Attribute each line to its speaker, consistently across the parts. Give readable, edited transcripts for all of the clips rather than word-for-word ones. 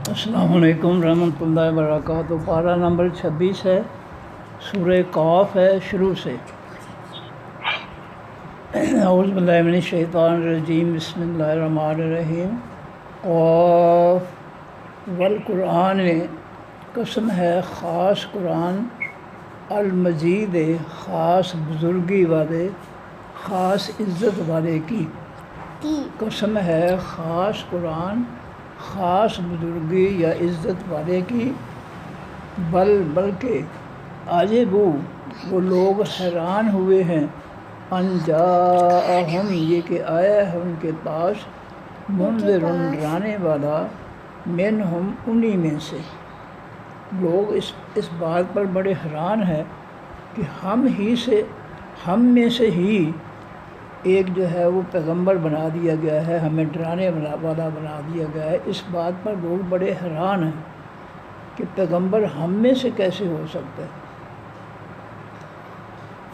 Speaker 1: السلام علیکم ورحمۃ اللہ وبرکاتہ۔ پارہ نمبر 26 ہے، سورہ قاف ہے، شروع سے۔ اعوذ باللہ من الشیطان الرجیم، بسم اللہ الرحمن الرحیم۔ قاف والقرآن، قسم ہے خاص قرآن، المجید خاص بزرگی والے، خاص عزت والے کی قسم ہے، خاص قرآن خاص بزرگی یا عزت والے کی۔ بلکہ عجبو، وہ لوگ حیران ہوئے ہیں، ان جاءہم، یہ کہ آیا ہے ان کے پاس، منذر، ڈرانے والا، منہم، انہی میں سے۔ لوگ اس بات پر بڑے حیران ہیں کہ ہم میں سے ہی ایک جو ہے وہ پیغمبر بنا دیا گیا ہے، ہمیں ڈرانے والا بنا دیا گیا ہے۔ اس بات پر لوگ بڑے حیران ہیں کہ پیغمبر ہم میں سے کیسے ہو سکتا ہے۔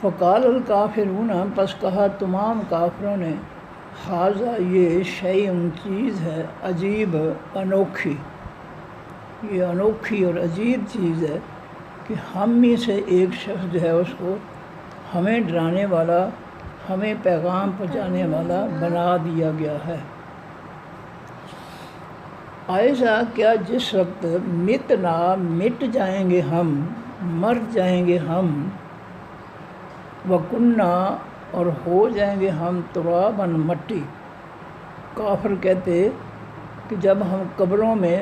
Speaker 1: فقال الکافرون، پس کہا تمام کافروں نے، ھذا، یہ شیء چیز ہے، عجیب، انوکھی، یہ انوکھی اور عجیب چیز ہے کہ ہم میں سے ایک شخص جو ہے اس کو ہمیں ڈرانے والا، ہمیں پیغام پہنچانے والا بنا دیا گیا ہے۔ ایسا، کیا جس وقت متنا، مٹ جائیں گے ہم، مر جائیں گے ہم، وکننا، اور ہو جائیں گے ہم، ترابا، مٹی۔ کافر کہتے کہ جب ہم قبروں میں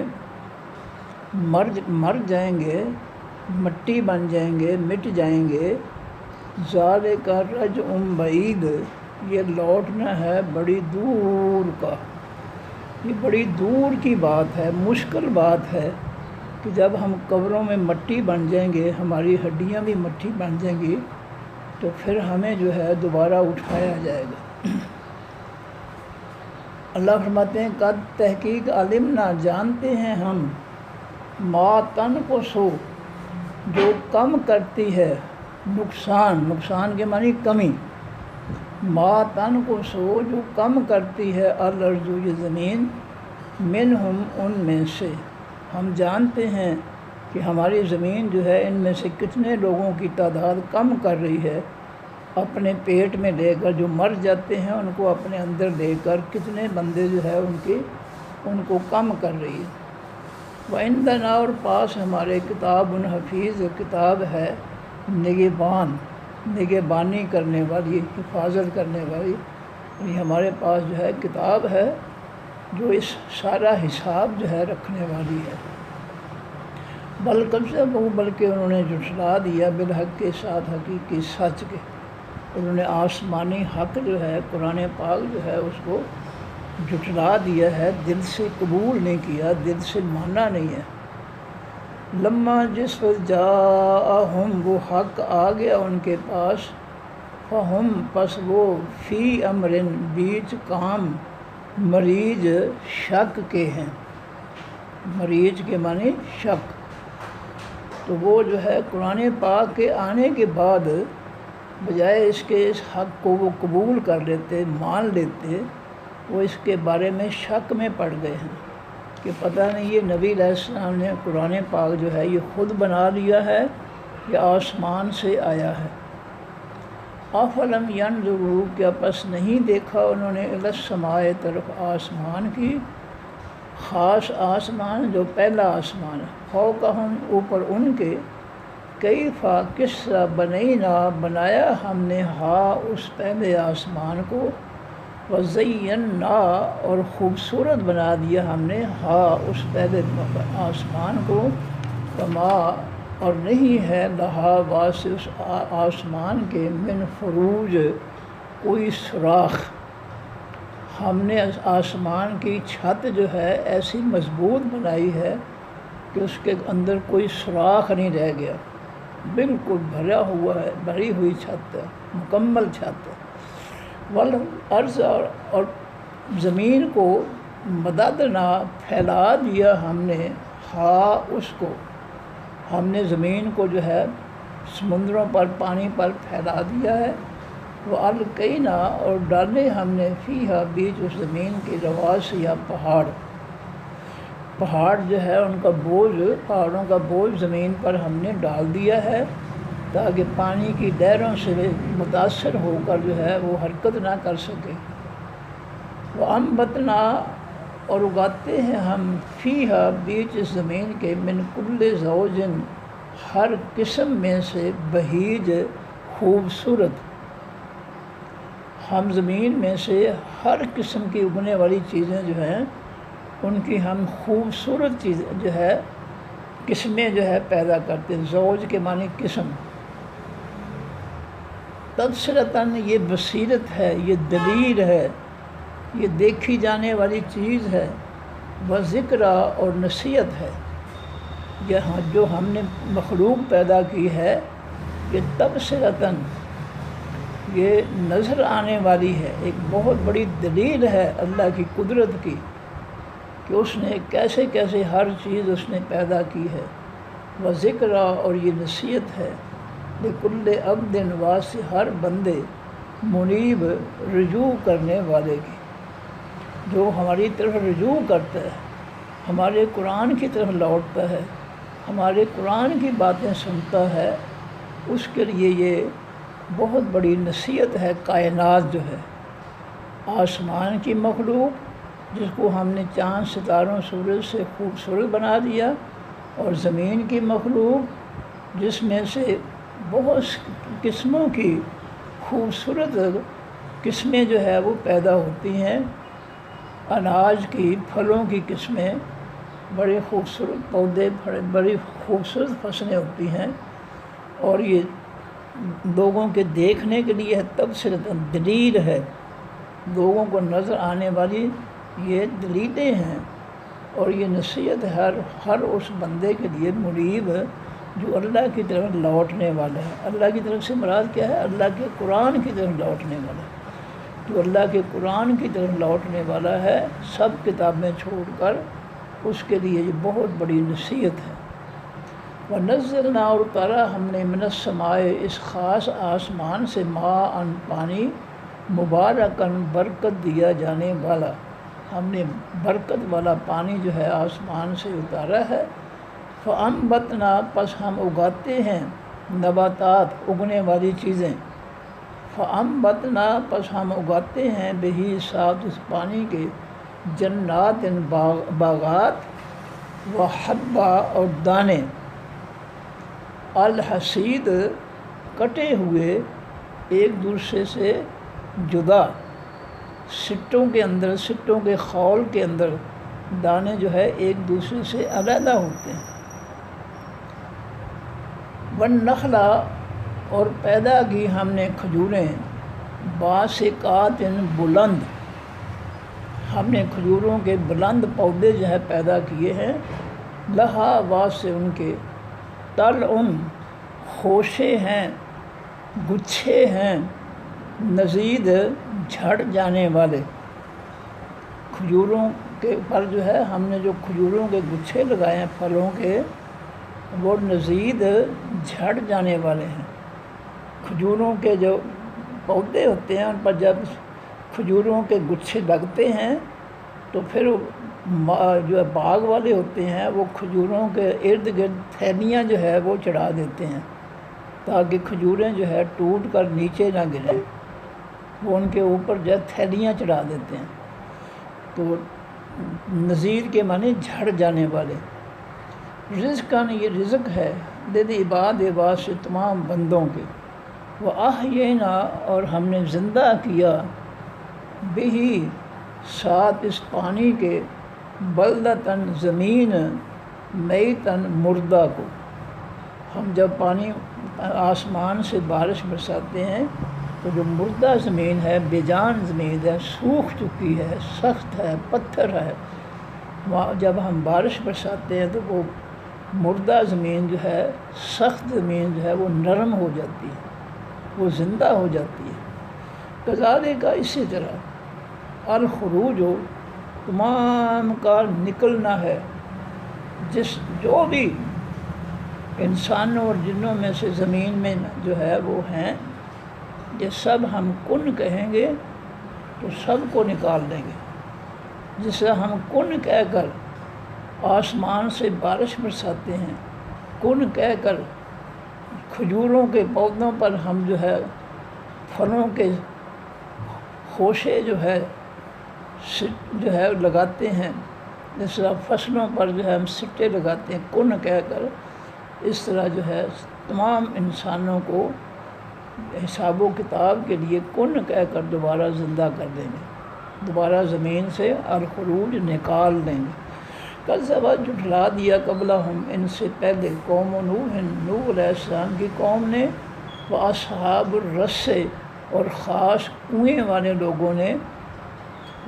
Speaker 1: مر جائیں گے، مٹی بن جائیں گے، مٹ جائیں گے، ذالک رجع بعید، یہ لوٹنا ہے بڑی دور کا، یہ بڑی دور کی بات ہے، مشکل بات ہے کہ جب ہم قبروں میں مٹی بن جائیں گے، ہماری ہڈیاں بھی مٹی بن جائیں گی، تو پھر ہمیں جو ہے دوبارہ اٹھایا جائے گا۔ اللہ فرماتے ہیں، قد، تحقیق، علمنا، جانتے ہیں ہم، ما تنقص، جو کم کرتی ہے، نقصان کے معنی کمی، ما تنقص، جو کم کرتی ہے، الارض، یہ زمین، منہم، ان میں سے۔ ہم جانتے ہیں کہ ہماری زمین جو ہے ان میں سے کتنے لوگوں کی تعداد کم کر رہی ہے، اپنے پیٹ میں لے کر، جو مر جاتے ہیں ان کو اپنے اندر لے کر کتنے بندے جو ہے ان کو کم کر رہی ہے۔ وَعِندَنَا، اور پاس ہمارے، کتاب حفیظ، کتاب ہے نگہبانی کرنے والی، حفاظت کرنے والی، یعنی ہمارے پاس جو ہے کتاب ہے جو اس سارا حساب جو ہے رکھنے والی ہے۔ بلکہ انہوں نے جھٹلا دیا، بالحق کے ساتھ، حقیقی سچ کے، انہوں نے آسمانی حق جو ہے، قرآن پاک جو ہے اس کو جھٹلا دیا ہے، دل سے قبول نہیں کیا، دل سے مانا نہیں ہے۔ لما، جس وقت جاءہم، وہ حق آ گیا ان کے پاس، فہم، پس وہ، فی امر، بیچ کام، مریج، شک کے ہیں، مریج کے معنی شک۔ تو وہ جو ہے قرآن پاک کے آنے کے بعد بجائے اس کے اس حق کو وہ قبول کر لیتے، مان لیتے، وہ اس کے بارے میں شک میں پڑ گئے ہیں کہ پتہ نہیں یہ نبی علیہ السلام نے قرآن پاک جو ہے یہ خود بنا لیا ہے یا آسمان سے آیا ہے۔ افلم ینظروا، کیا پس نہیں دیکھا انہوں نے، الی السماء، طرف آسمان کی، خاص آسمان جو پہلا آسمان ہے، فوقہم، اوپر ان کے، کیف، کس طرح، بنینا، بنایا ہم نے، اس پہلے آسمان کو، وزینا، اور خوبصورت بنا دیا ہم نے، اس پہلے آسمان کو، وما، اور نہیں ہے، لہا، واسطے اس آسمان کے، من فروج، کوئی سوراخ۔ ہم نے آسمان کی چھت جو ہے ایسی مضبوط بنائی ہے کہ اس کے اندر کوئی سوراخ نہیں رہ گیا، بالکل بھرا ہوا ہے، بھری ہوئی چھت ہے، مکمل چھت ہے۔ والارض، اور زمین کو، مددنا، پھیلا دیا ہم نے، اس کو، ہم نے زمین کو جو ہے سمندروں پر، پانی پر پھیلا دیا ہے۔ وَأَلْقَيْنَا، اور ڈالے ہم نے، فیہا، بیچ اس زمین کے، رواسیہ، پہاڑ، پہاڑ جو ہے ان کا بوجھ، پہاڑوں کا بوجھ زمین پر ہم نے ڈال دیا ہے تاکہ پانی کی لہروں سے متاثر ہو کر جو ہے وہ حرکت نہ کر سکے۔ وَأَنبَتْنَا اور اگاتے ہیں ہم فیہا بیچ اس زمین کے من کل زوجن ہر قسم میں سے بہیج خوبصورت، ہم زمین میں سے ہر قسم کی اگنے والی چیزیں جو ہیں ان کی ہم خوبصورت چیز جو ہے قسمیں جو ہے پیدا کرتے ہیں۔ زوج کے معنی قسم، تبصرتاً یہ بصیرت ہے، یہ دلیل ہے، یہ دیکھی جانے والی چیز ہے، و ذکرہ اور نصیحت ہے۔ یہاں جو ہم نے مخلوق پیدا کی ہے یہ تبصرتاً یہ نظر آنے والی ہے، ایک بہت بڑی دلیل ہے اللہ کی قدرت کی کہ اس نے کیسے کیسے ہر چیز اس نے پیدا کی ہے۔ و ذکرہ اور یہ نصیحت ہے لکل عبد واسع ہر بندے منیب رجوع کرنے والے کی، جو ہماری طرف رجوع کرتا ہے، ہمارے قرآن کی طرف لوٹتا ہے، ہمارے قرآن کی باتیں سنتا ہے، اس کے لیے یہ بہت بڑی نصیحت ہے۔ کائنات جو ہے آسمان کی مخلوق جس کو ہم نے چاند ستاروں سورج سے خوبصورت بنا دیا، اور زمین کی مخلوق جس میں سے بہت قسموں کی خوبصورت قسمیں جو ہے وہ پیدا ہوتی ہیں، اناج کی، پھلوں کی قسمیں، بڑے خوبصورت پودے، بڑی خوبصورت فصلیں ہوتی ہیں، اور یہ لوگوں کے دیکھنے کے لیے تبصرۃ دلیل ہے، لوگوں کو نظر آنے والی یہ دلیلیں ہیں، اور یہ نصیحت ہر اس بندے کے لیے منیب جو اللہ کی طرف لوٹنے والا ہے۔ اللہ کی طرف سے مراد کیا ہے؟ اللہ کے قرآن کی طرف لوٹنے والا ہے، جو اللہ کے قرآن کی طرف لوٹنے والا ہے سب کتابیں چھوڑ کر، اس کے لیے یہ بہت بڑی نصیحت ہے۔ وَنَزَّلْنَا اور اتارا ہم نے مِنَ السَّمَاءِ اس خاص آسمان سے ماءً پانی، مبارکاً برکت دیا جانے والا، ہم نے برکت والا پانی جو ہے آسمان سے اتارا ہے۔ فَأَنبَتْنَا پس ہم اگاتے ہیں نباتات، اگنے والی چیزیں، فَأَنبَتْنَا پس ہم اگاتے ہیں بہی ساتھ اس پانی کے جنات باغات، و حبا اور دانے، الحصید کٹے ہوئے ایک دوسرے سے جدا، سٹوں کے اندر، سٹوں کے خول کے اندر دانے جو ہے ایک دوسرے سے علیحدہ ہوتے ہیں۔ والنخلا اور پیدا کی ہم نے کھجوریں، باسقات بلند، ہم نے کھجوروں کے بلند پودے جو ہے پیدا کیے ہیں، لہا واسع ان کے، طلعن خوشے ہیں، گچھے ہیں، نزید جھڑ جانے والے، کھجوروں کے پر جو ہے ہم نے جو کھجوروں کے گچھے لگائے ہیں پھلوں کے، وہ نزید جھڑ جانے والے ہیں۔ کھجوروں کے جو پودے ہوتے ہیں ان پر جب کھجوروں کے گچھے لگتے ہیں تو پھر جو باغ والے ہوتے ہیں وہ کھجوروں کے ارد گرد تھیلیاں جو ہے وہ چڑھا دیتے ہیں تاکہ کھجوریں جو ہے ٹوٹ کر نیچے نہ گریں، وہ ان کے اوپر جو ہے تھیلیاں چڑھا دیتے ہیں۔ تو نزید کے معنی جھڑ جانے والے۔ رزقاً یہ رزق ہے للعباد واسع تمام بندوں کے، وَأَحْيَيْنَا اور ہم نے زندہ کیا بہی ساتھ اس پانی کے، بلدتاً زمین، میتاً مردہ کو، ہم جب پانی آسمان سے بارش برساتے ہیں تو جو مردہ زمین ہے، بے جان زمین ہے، سوکھ چکی ہے، سخت ہے، پتھر ہے، وہاں جب ہم بارش برساتے ہیں تو وہ مردہ زمین جو ہے، سخت زمین جو ہے وہ نرم ہو جاتی ہے، وہ زندہ ہو جاتی ہے۔ کذالک اسی طرح الخروج تمام کا نکلنا ہے، جو بھی انسانوں اور جنوں میں سے زمین میں جو ہے وہ ہیں، یہ سب ہم کن کہیں گے تو سب کو نکال دیں گے، جس سے ہم کن کہہ کر آسمان سے بارش برساتے ہیں، کن کہہ کر کھجوروں کے پودوں پر ہم جو ہے پھلوں کے خوشے جو ہے لگاتے ہیں، جس طرح فصلوں پر جو ہے ہم سٹے لگاتے ہیں کن کہہ کر، اس طرح جو ہے تمام انسانوں کو حساب و کتاب کے لیے کن کہہ کر دوبارہ زندہ کر دیں گے، دوبارہ زمین سے الخروج نکال دیں گے۔ کذبت جھٹلا دیا قبلہم ان سے پہلے قوم نوح علیہ السلام کی قوم نے، واصحاب الرس اور خاص کنویں والے لوگوں نے،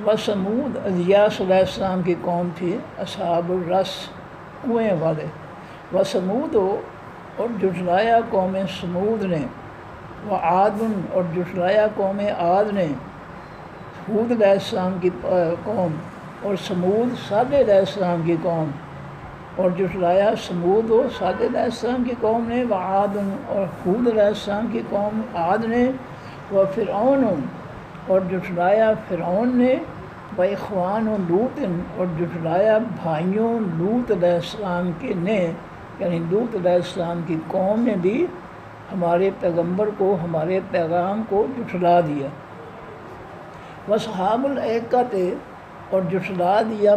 Speaker 1: وثمود الیاس علیہ السلام کی قوم تھی اصحاب الرس کنویں والے، وثمود اور جھٹلایا قوم سمود نے، وعاد اور جھٹلایا قوم عاد نے، ہود علیہ السلام کی قوم، اور سمود صالح علیہ السلام کی قوم، اور جھٹلایا سمود و صالح علیہ السلام کی قوم نے، وعاد اور ہود علیہ السلام کی قوم عاد نے، وفرعون اور جھٹلایا فرعون نے، واخوان لوط اور جھٹلایا بھائیوں لوط علیہ السلام کے نے، یعنی لوط علیہ السلام کی قوم نے بھی ہمارے پیغمبر کو، ہمارے پیغام کو جھٹلا دیا۔ واصحاب الایکۃ اور جھٹلا دیا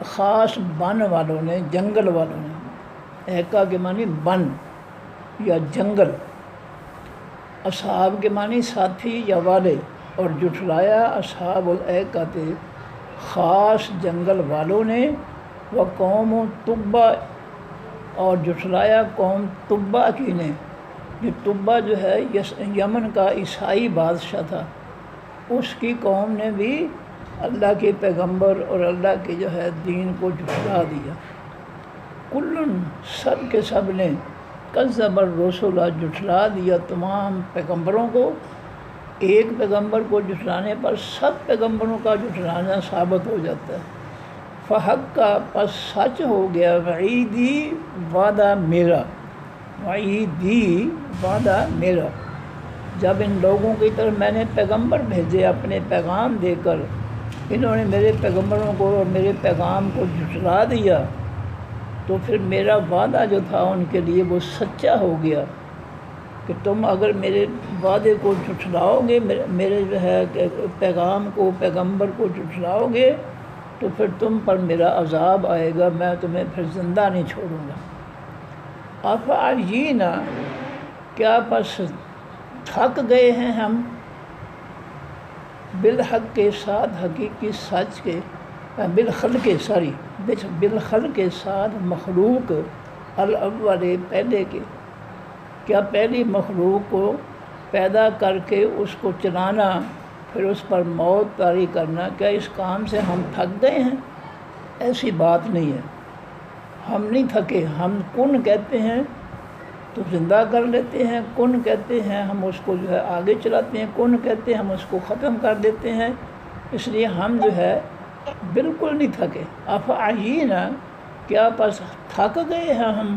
Speaker 1: خاص بن والوں نے، جنگل والوں نے، ایکا کے معنی بن یا جنگل، اصحاب کے معنی ساتھی یا والے، اور جھٹلایا اصحاب الایکۃ خاص جنگل والوں نے، وہ قوم تبع اور جھٹلایا قوم تبع کی نے، یہ تبع جو ہے یمن کا عیسائی بادشاہ تھا، اس کی قوم نے بھی اللہ کے پیغمبر اور اللہ کے جو ہے دین کو جھٹلا دیا۔ کلن سب کے سب نے، کذب الرسل جھٹلا دیا تمام پیغمبروں کو، ایک پیغمبر کو جھٹلانے پر سب پیغمبروں کا جھٹلانا ثابت ہو جاتا ہے۔ فحق کا پس سچ ہو گیا وعیدی وعدہ میرا، وعیدی وعدہ میرا، جب ان لوگوں کی طرف میں نے پیغمبر بھیجے اپنے پیغام دے کر، انہوں نے میرے پیغمبروں کو اور میرے پیغام کو جھٹلا دیا، تو پھر میرا وعدہ جو تھا ان کے لیے وہ سچا ہو گیا کہ تم اگر میرے وعدے کو جھٹلاؤ گے، میرے جو ہے پیغام کو، پیغمبر کو جھٹلاؤ گے، تو پھر تم پر میرا عذاب آئے گا، میں تمہیں پھر زندہ نہیں چھوڑوں گا۔ افعینا کیا پس تھک گئے ہیں ہم، بالحق کے ساتھ حقیقی سچ کے، بالخلق کے ساتھ مخلوق الاول پہلے کے، کیا پہلی مخلوق کو پیدا کر کے اس کو چلانا، پھر اس پر موت طاری کرنا، کیا اس کام سے ہم تھک گئے ہیں؟ ایسی بات نہیں ہے، ہم نہیں تھکے، ہم کن کہتے ہیں تو زندہ کر لیتے ہیں، کن کہتے ہیں ہم اس کو جو ہے آگے چلاتے ہیں، کن کہتے ہیں ہم اس کو ختم کر دیتے ہیں، اس لیے ہم جو ہے بالکل نہیں تھکے۔ افعینا کیا پس تھک گئے ہیں ہم،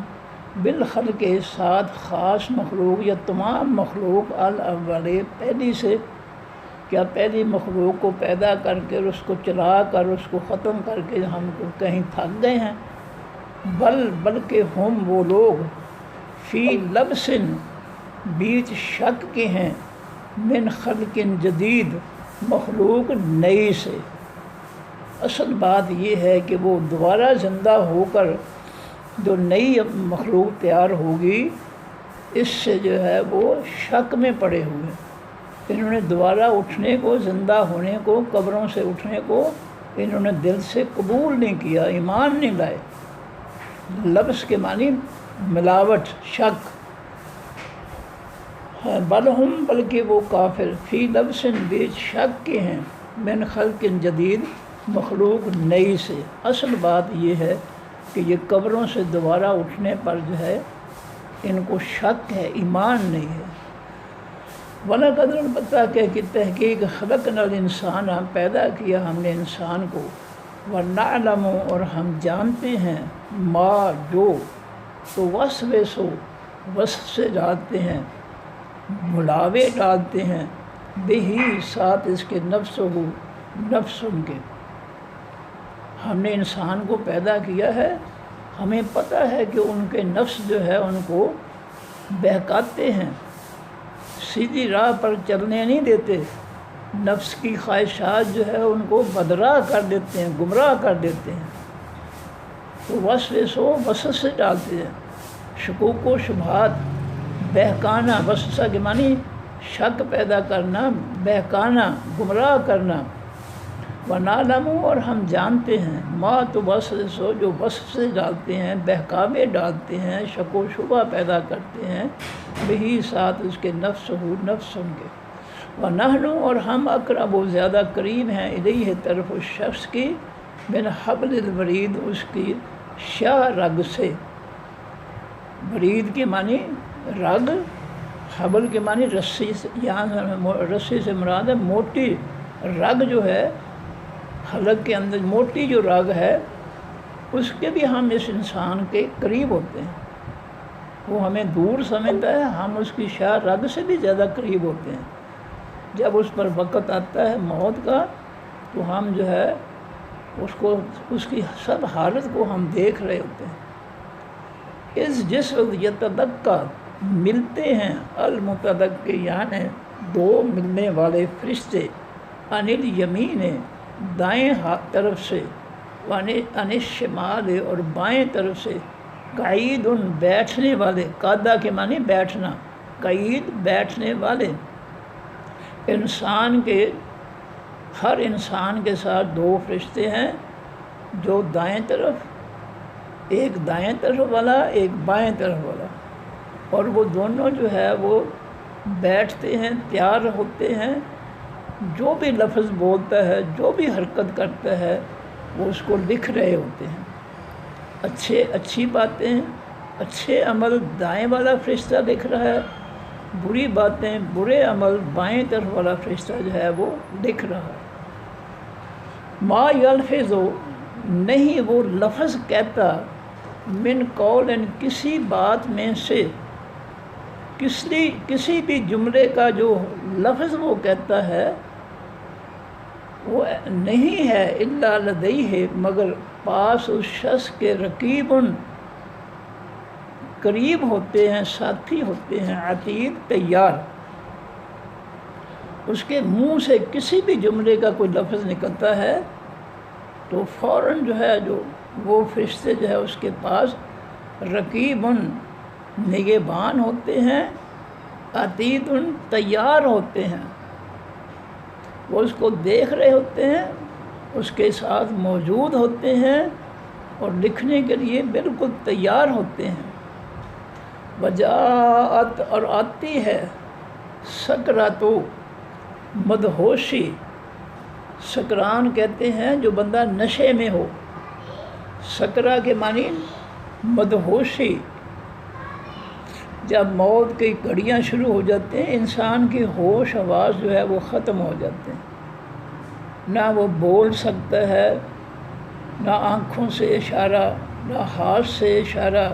Speaker 1: بالخلق کے ساتھ خاص مخلوق یا تمام مخلوق الاول پہلی سے، کیا پہلی مخلوق کو پیدا کر کے اس کو چلا کر اس کو ختم کر کے ہم کہیں تھک گئے ہیں؟ بلکہ ہم وہ لوگ فی لبس بیچ شک کے ہیں، من خلق جدید مخلوق نئی سے۔ اصل بات یہ ہے کہ وہ دوبارہ زندہ ہو کر جو نئی مخلوق تیار ہوگی، اس سے جو ہے وہ شک میں پڑے ہوئے، انہوں نے دوبارہ اٹھنے کو، زندہ ہونے کو، قبروں سے اٹھنے کو انہوں نے دل سے قبول نہیں کیا، ایمان نہیں لائے۔ لبس کے معنی ملاوٹ، شک۔ بلہم بلکہ وہ کافر، فی لبس بیچ شک کے ہیں، من خلق جدید مخلوق نئی سے۔ اصل بات یہ ہے کہ یہ قبروں سے دوبارہ اٹھنے پر جو ہے ان کو شک ہے، ایمان نہیں ہے۔ وَلَقَدْ البتہ کہ تحقیق خلقنا الانسان پیدا کیا ہم نے انسان کو، وَنَعْلَمُ اور ہم جانتے ہیں، ما جو، تو وسوس سے ڈالتے ہیں، بلاوے ڈالتے ہیں، بہی ساتھ اس کے نفس ان کے، ہم نے انسان کو پیدا کیا ہے، ہمیں پتہ ہے کہ ان کے نفس جو ہے ان کو بہکاتے ہیں، سیدھی راہ پر چلنے نہیں دیتے، نفس کی خواہشات جو ہے ان کو بدراہ کر دیتے ہیں، گمراہ کر دیتے ہیں، تو وسوسے سے ڈالتے ہیں، شکوک و شبہات، بہکانا، وسوسہ کے معنی شک پیدا کرنا، بہکانا، گمراہ کرنا، وَنَعْلَمُ اور ہم جانتے ہیں، ما توسوس جو وسوسے ڈالتے ہیں، بہکاوے ڈالتے ہیں، شک و شبہ پیدا کرتے ہیں، بہی ساتھ اس کے نفس ان کے، وَنَحْنُ اور ہم اقرب و زیادہ قریب ہیں، الیہ طرف اس شخص کی، من حبل الورید اس کی شاہ رگ سے، ورید کے معنی رگ، حبل کے معنی رسی سے، یہاں رسی سے مراد ہے موٹی رگ جو ہے، حلق کے اندر موٹی جو رگ ہے اس کے بھی ہم اس انسان کے قریب ہوتے ہیں، وہ ہمیں دور سمجھتا ہے، ہم اس کی شاہ رگ سے بھی زیادہ قریب ہوتے ہیں، جب اس پر وقت آتا ہے موت کا تو ہم جو ہے اس کی سب حالت کو ہم دیکھ رہے ہوتے ہیں، جس وقت یتدکا ملتے ہیں، المتدک یعنی دو ملنے والے فرشتے، عن الیمین دائیں ہاتھ طرف سے، عن الشمال اور بائیں طرف سے، قعید بیٹھنے والے، قعدہ کے معنی بیٹھنا، قعید بیٹھنے والے، ہر انسان کے ساتھ دو فرشتے ہیں، جو دائیں طرف، ایک دائیں طرف والا، ایک بائیں طرف والا، اور وہ دونوں جو ہے وہ بیٹھتے ہیں، تیار ہوتے ہیں، جو بھی لفظ بولتا ہے، جو بھی حرکت کرتا ہے وہ اس کو لکھ رہے ہوتے ہیں، اچھی باتیں، اچھے عمل دائیں والا فرشتہ لکھ رہا ہے، بری باتیں، برے عمل بائیں طرف والا فرشتہ جو ہے وہ لکھ رہا ہے، ما یلفظ نہیں وہ لفظ کہتا، من قول کسی بات میں سے، کسی بھی جملے کا جو لفظ وہ کہتا ہے وہ نہیں ہے، الا لدیہ مگر پاس اس شخص کے رقیب قریب ہوتے ہیں، ساتھی ہوتے ہیں، عتید تیار، اس کے منہ سے کسی بھی جملے کا کوئی لفظ نکلتا ہے تو فوراً جو ہے جو وہ فرشتے جو ہے اس کے پاس رقیب نگہبان ہوتے ہیں، عتید تیار ہوتے ہیں، وہ اس کو دیکھ رہے ہوتے ہیں، اس کے ساتھ موجود ہوتے ہیں اور لکھنے کے لیے بالکل تیار ہوتے ہیں، وجاءت اور آتی ہے، سکرات مدہوشی، سکران کہتے ہیں جو بندہ نشے میں ہو، سکرہ کے معنی مدہوشی، جب موت کی گھڑیاں شروع ہو جاتے ہیں انسان کی ہوش حواس جو ہے وہ ختم ہو جاتے ہیں، نہ وہ بول سکتا ہے، نہ آنکھوں سے اشارہ، نہ ہاتھ سے اشارہ،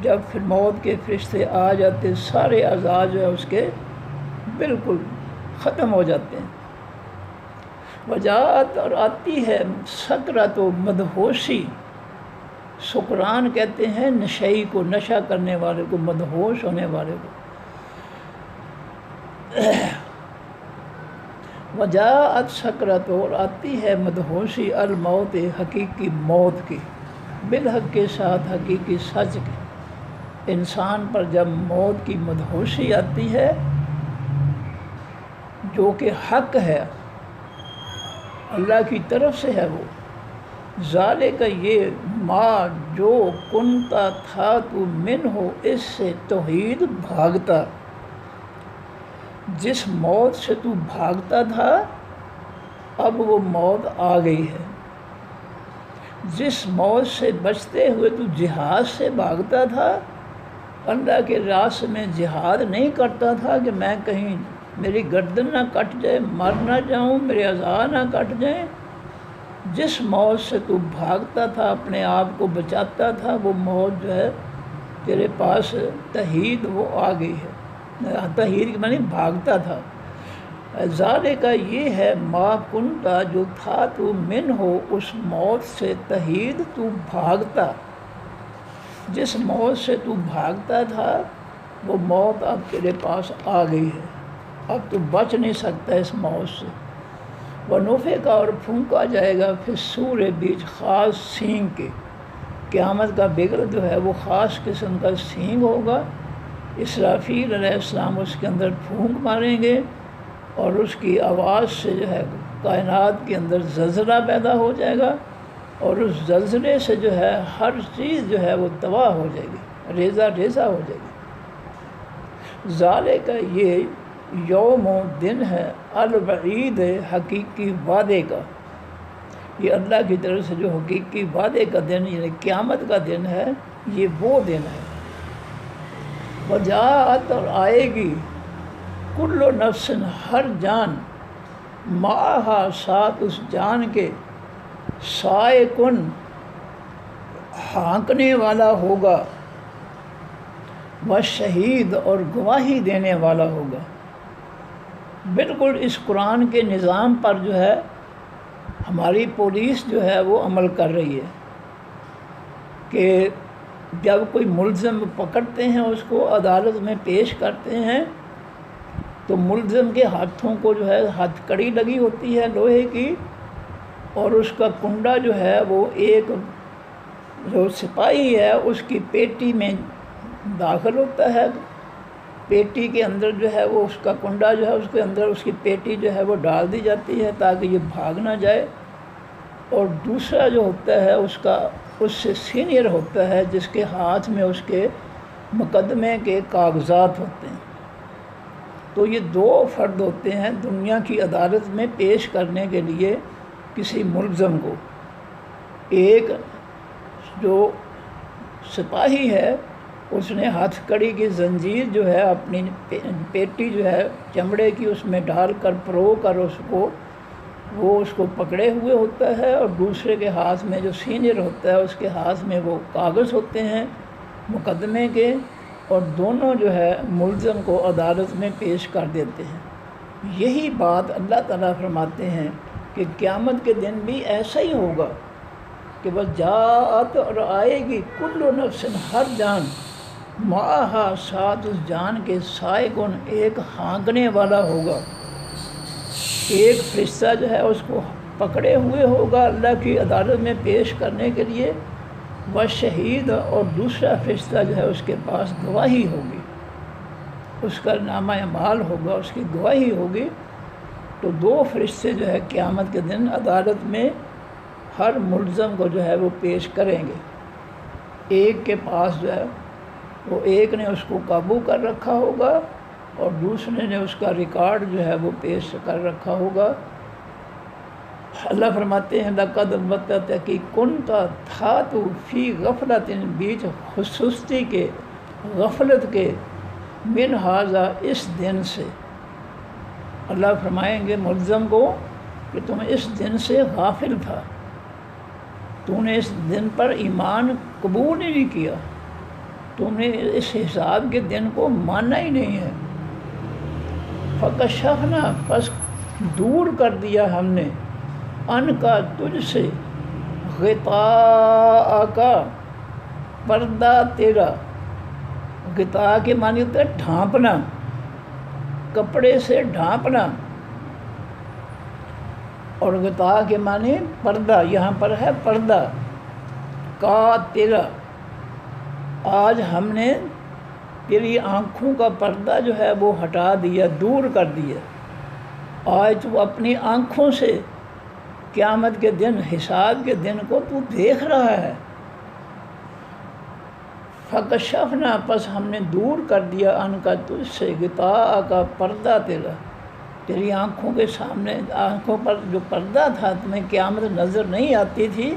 Speaker 1: جب پھر موت کے فرشتے آ جاتے سارے اعضاء جو ہے اس کے بالکل ختم ہو جاتے ہیں، وجاءت اور آتی ہے، سکرات و مدہوشی، سکران کہتے ہیں نشئی کو، نشہ کرنے والے کو، مدہوش ہونے والے کو، وجاءت سکرات اور آتی ہے مدہوشی، الموت حقیقی موت کی، بالحق کے ساتھ حقیقی سچ کی، انسان پر جب موت کی مدہوشی آتی ہے جو کہ حق ہے، اللہ کی طرف سے ہے، وہ ذالک یہ ما جو کنتا تھا تو من ہو اس سے توحید بھاگتا، جس موت سے تو بھاگتا تھا اب وہ موت آ گئی ہے، جس موت سے بچتے ہوئے تو جہاد سے بھاگتا تھا، اللہ کے راستے میں جہاد نہیں کرتا تھا کہ میں کہیں میری گردن نہ کٹ جائے، مر نہ جاؤں، میرے اعضاء نہ کٹ جائیں، جس موت سے تو بھاگتا تھا، اپنے آپ کو بچاتا تھا، وہ موت جو ہے تیرے پاس تحید وہ آ گئی ہے، تحید کے معنی بھاگتا تھا، ذالک کا یہ ہے ما کنتا جو تھا تو من ہو اس موت سے تحید تو بھاگتا، جس موت سے تو بھاگتا تھا وہ موت اب تیرے پاس آ گئی ہے، اب تو بچ نہیں سکتا اس موت سے۔ ونوفے کا اور پھونکا جائے گا پھر سور بیچ خاص سینگ کے، قیامت کا بگل جو ہے وہ خاص قسم کا سینگ ہوگا۔ اسرافیل علیہ السلام اس کے اندر پھونک ماریں گے اور اس کی آواز سے جو ہے کائنات کے اندر زلزلہ پیدا ہو جائے گا، اور اس زلزلے سے جو ہے ہر چیز جو ہے وہ تباہ ہو جائے گی، ریزہ ریزہ ہو جائے گی۔ ذالک کا یہ یوم و دن ہے الوعید حقیقی وعدے کا، یہ اللہ کی طرف سے جو حقیقی وعدے کا دن یعنی قیامت کا دن ہے، یہ وہ دن ہے۔ وجاءت اور آئے گی کل نفس ہر جان، معہا ساتھ اس جان کے، سائقن ہانکنے والا ہوگا، وشہید اور گواہی دینے والا ہوگا۔ بالکل اس قرآن کے نظام پر جو ہے ہماری پولیس جو ہے وہ عمل کر رہی ہے کہ جب کوئی ملزم پکڑتے ہیں اس کو عدالت میں پیش کرتے ہیں تو ملزم کے ہاتھوں کو جو ہے ہتھ کڑی لگی ہوتی ہے لوہے کی، اور اس کا کنڈا جو ہے وہ ایک جو سپاہی ہے اس کی پیٹی میں داخل ہوتا ہے، پیٹی کے اندر جو ہے وہ اس کا کنڈا جو ہے اس کے اندر اس کی پیٹی جو ہے وہ ڈال دی جاتی ہے تاکہ یہ بھاگ نہ جائے، اور دوسرا جو ہوتا ہے اس کا اس سے سینئر ہوتا ہے جس کے ہاتھ میں اس کے مقدمے کے کاغذات ہوتے ہیں۔ تو یہ دو فرد ہوتے ہیں دنیا کی عدالت میں پیش کرنے کے لیے کسی ملزم کو، ایک جو سپاہی ہے اس نے ہتھ کڑی کی زنجیر جو ہے اپنی پیٹی جو ہے چمڑے کی اس میں ڈال کر پرو کر اس کو پکڑے ہوئے ہوتا ہے، اور دوسرے کے ہاتھ میں جو سینئر ہوتا ہے اس کے ہاتھ میں وہ کاغذ ہوتے ہیں مقدمے کے، اور دونوں جو ہے ملزم کو عدالت میں پیش کر دیتے ہیں۔ یہی بات اللہ تعالیٰ فرماتے ہیں کہ قیامت کے دن بھی ایسا ہی ہوگا کہ بس جاءت اور آئے گی کل نفس ہر جان، معہا ساتھ اس جان کے، سائقن ایک ہانکنے والا ہوگا، ایک فرشتہ جو ہے اس کو پکڑے ہوئے ہوگا اللہ کی عدالت میں پیش کرنے کے لیے، وہ شہید اور دوسرا فرشتہ جو ہے اس کے پاس گواہی ہوگی، اس کا نامہ اعمال ہوگا، اس کی گواہی ہوگی۔ تو دو فرشتے جو ہے قیامت کے دن عدالت میں ہر ملزم کو جو ہے وہ پیش کریں گے، ایک کے پاس جو ہے وہ ایک نے اس کو قابو کر رکھا ہوگا اور دوسرے نے اس کا ریکارڈ جو ہے وہ پیش کر رکھا ہوگا۔ اللہ فرماتے ہیں لقد البتہ کہ کنتا تھا تو فی غفلت بیچ خصوصی کے، غفلت کے، من ھذا اس دن سے۔ اللہ فرمائیں گے ملزم کو کہ تم اس دن سے غافل تھا، تو نے اس دن پر ایمان قبول ہی نہیں کیا، تم نے اس حساب کے دن کو ماننا ہی نہیں ہے۔ فکشفنا پس دور کر دیا ہم نے، ان کا تجھ سے، غطاء کا پردہ تیرا، غطاء کے معنی ہوتا ہے ڈھانپنا، کپڑے سے ڈھانپنا، اور غطاء کے معنی پردہ، یہاں پر ہے پردہ کا تیرا، آج ہم نے تیری آنکھوں کا پردہ جو ہے وہ ہٹا دیا، دور کر دیا، آج تو اپنی آنکھوں سے قیامت کے دن، حساب کے دن کو تو دیکھ رہا ہے۔ فکشفنا پس ہم نے دور کر دیا ان کا تجھ سے، غطاء کا پردہ تیرا، تیری آنکھوں کے سامنے، آنکھوں پر جو پردہ تھا تمہیں قیامت نظر نہیں آتی تھی،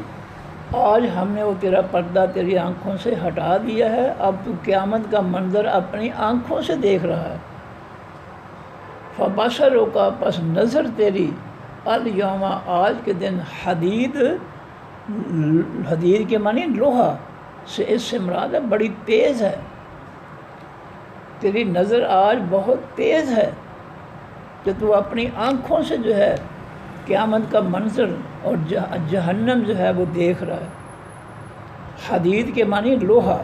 Speaker 1: آج ہم نے وہ تیرا پردہ تیری آنکھوں سے ہٹا دیا ہے، اب تو قیامت کا منظر اپنی آنکھوں سے دیکھ رہا ہے۔ فبصرک کا پس نظر تیری، الیوم آج کے دن، حدید، حدید کے معنی لوہا سے، اس سے مراد ہے بڑی تیز ہے، تیری نظر آج بہت تیز ہے۔ کہ تو اپنی آنکھوں سے جو ہے قیامت کا منظر اور جہنم جو ہے وہ دیکھ رہا ہے۔ حدید کے معنی لوہا،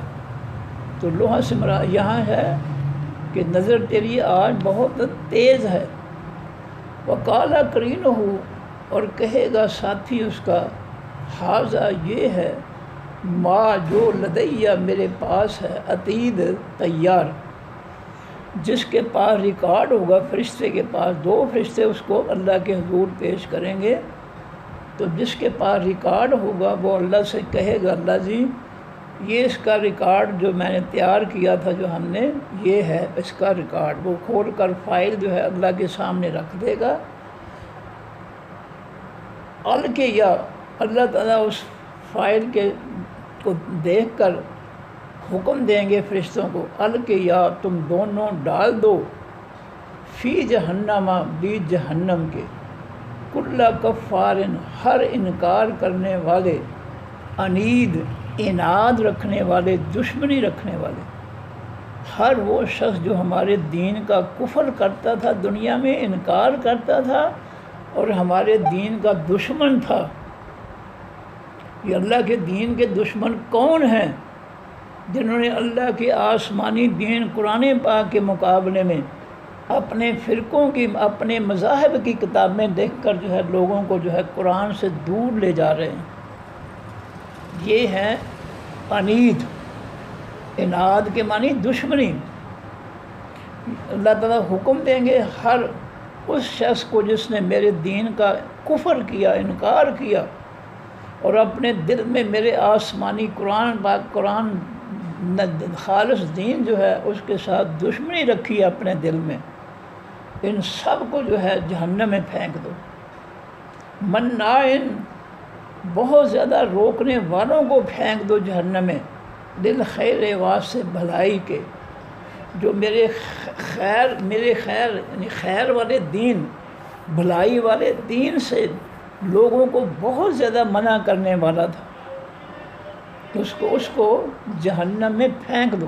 Speaker 1: تو لوہا سے مراد یہاں ہے کہ نظر تیری آج بہت تیز ہے۔ وقالا کرین ہو، اور کہے گا ساتھی اس کا، حاضہ یہ ہے، ما جو لدیہ میرے پاس ہے، عتید تیار، جس کے پاس ریکارڈ ہوگا فرشتے کے پاس، دو فرشتے اس کو اللہ کے حضور پیش کریں گے، تو جس کے پاس ریکارڈ ہوگا وہ اللہ سے کہے گا، اللہ جی یہ اس کا ریکارڈ جو میں نے تیار کیا تھا، جو ہم نے، یہ ہے اس کا ریکارڈ۔ وہ کھول کر فائل جو ہے اللہ کے سامنے رکھ دے گا۔ الکیا، اللہ تعالیٰ اس فائل کو دیکھ کر حکم دیں گے فرشتوں کو، الکیا تم دونوں ڈال دو، فی جہنم بیچ جہنم کے، کل کفار ہر انکار کرنے والے، عنید اناد رکھنے والے، دشمنی رکھنے والے، ہر وہ شخص جو ہمارے دین کا کفر کرتا تھا، دنیا میں انکار کرتا تھا اور ہمارے دین کا دشمن تھا۔ یہ اللہ کے دین کے دشمن کون ہیں؟ جنہوں نے اللہ کے آسمانی دین قرآن پاک کے مقابلے میں اپنے فرقوں کی، اپنے مذاہب کی کتابیں دیکھ کر جو ہے لوگوں کو جو ہے قرآن سے دور لے جا رہے ہیں۔ یہ ہے عنید، اناد کے معنی دشمنی۔ اللہ تعالیٰ حکم دیں گے ہر اس شخص کو جس نے میرے دین کا کفر کیا، انکار کیا، اور اپنے دل میں میرے آسمانی قرآن خالص دین جو ہے اس کے ساتھ دشمنی رکھی ہے اپنے دل میں، ان سب کو جو ہے جہنم میں پھینک دو۔ مناعن، بہت زیادہ روکنے والوں کو پھینک دو جہنم میں، دل خیر واسطے بھلائی کے، جو میرے خیر یعنی خیر والے دین، بھلائی والے دین سے لوگوں کو بہت زیادہ منع کرنے والا تھا، اس کو جہنم میں پھینک دو۔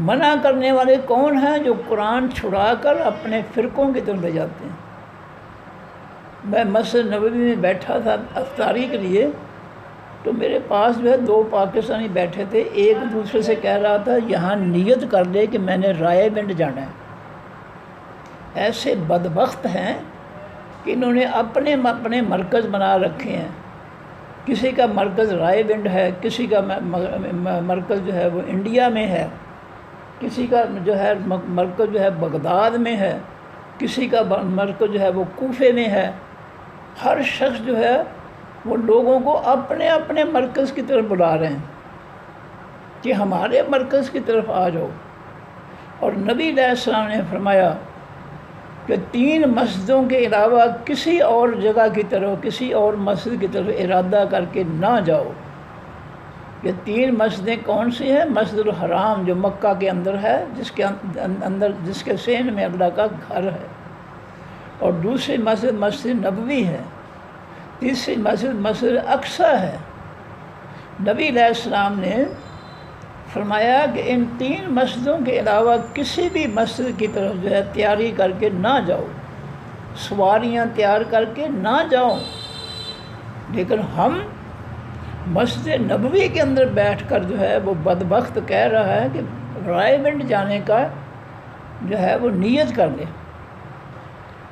Speaker 1: منع کرنے والے کون ہیں؟ جو قرآن چھڑا کر اپنے فرقوں کی طرف لے جاتے ہیں۔ میں مسجد نبوی میں بیٹھا تھا افطاری کے لیے، تو میرے پاس جو ہے دو پاکستانی بیٹھے تھے، ایک دوسرے سے کہہ رہا تھا یہاں نیت کر لے کہ میں نے رائے گنج جانا ہے۔ ایسے بدبخت ہیں کہ انہوں نے اپنے مرکز بنا رکھے ہیں، کسی کا مرکز رائے گنج ہے، کسی کا مرکز جو ہے وہ انڈیا میں ہے، کسی کا جو ہے مرکز جو ہے بغداد میں ہے، کسی کا مرکز جو ہے وہ کوفے میں ہے۔ ہر شخص جو ہے وہ لوگوں کو اپنے مرکز کی طرف بلا رہے ہیں کہ ہمارے مرکز کی طرف آ جاؤ۔ اور نبی علیہ السلام نے فرمایا کہ 3 مسجدوں کے علاوہ کسی اور جگہ کی طرف، کسی اور مسجد کی طرف ارادہ کر کے نہ جاؤ۔ یہ 3 مسجدیں کون سی ہیں؟ مسجد الحرام جو مکہ کے اندر ہے، جس کے سین میں اللہ کا گھر ہے، اور دوسری مسجد نبوی ہے، تیسری مسجد اقصی ہے۔ نبی علیہ السلام نے فرمایا کہ ان 3 مسجدوں کے علاوہ کسی بھی مسجد کی طرف جو ہے تیاری کر کے نہ جاؤ، سواریاں تیار کر کے نہ جاؤ۔ لیکن ہم مسجد نبوی کے اندر بیٹھ کر جو ہے وہ بدبخت کہہ رہا ہے کہ رائے گنج جانے کا جو ہے وہ نیت کر لے۔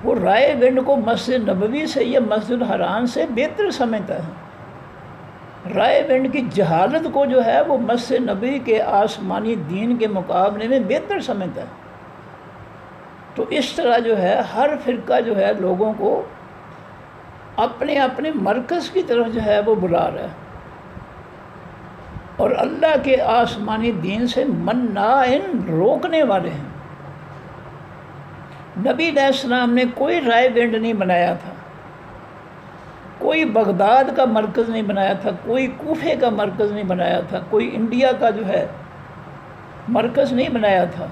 Speaker 1: وہ رائے گنج کو مسجد نبوی سے یا مسجد الحرام سے بہتر سمجھتا ہے۔ رائے گنج کی جہالت کو جو ہے وہ مسجد نبوی کے آسمانی دین کے مقابلے میں بہتر سمجھتا ہے۔ تو اس طرح جو ہے ہر فرقہ جو ہے لوگوں کو اپنے مرکز کی طرف جو ہے وہ بلا رہا ہے، اور اللہ کے آسمانی دین سے مناعن، روکنے والے ہیں۔ نبی علیہ السلام نے کوئی رائے گنج نہیں بنایا تھا، کوئی بغداد کا مرکز نہیں بنایا تھا، کوئی کوفے کا مرکز نہیں بنایا تھا، کوئی انڈیا کا جو ہے مرکز نہیں بنایا تھا۔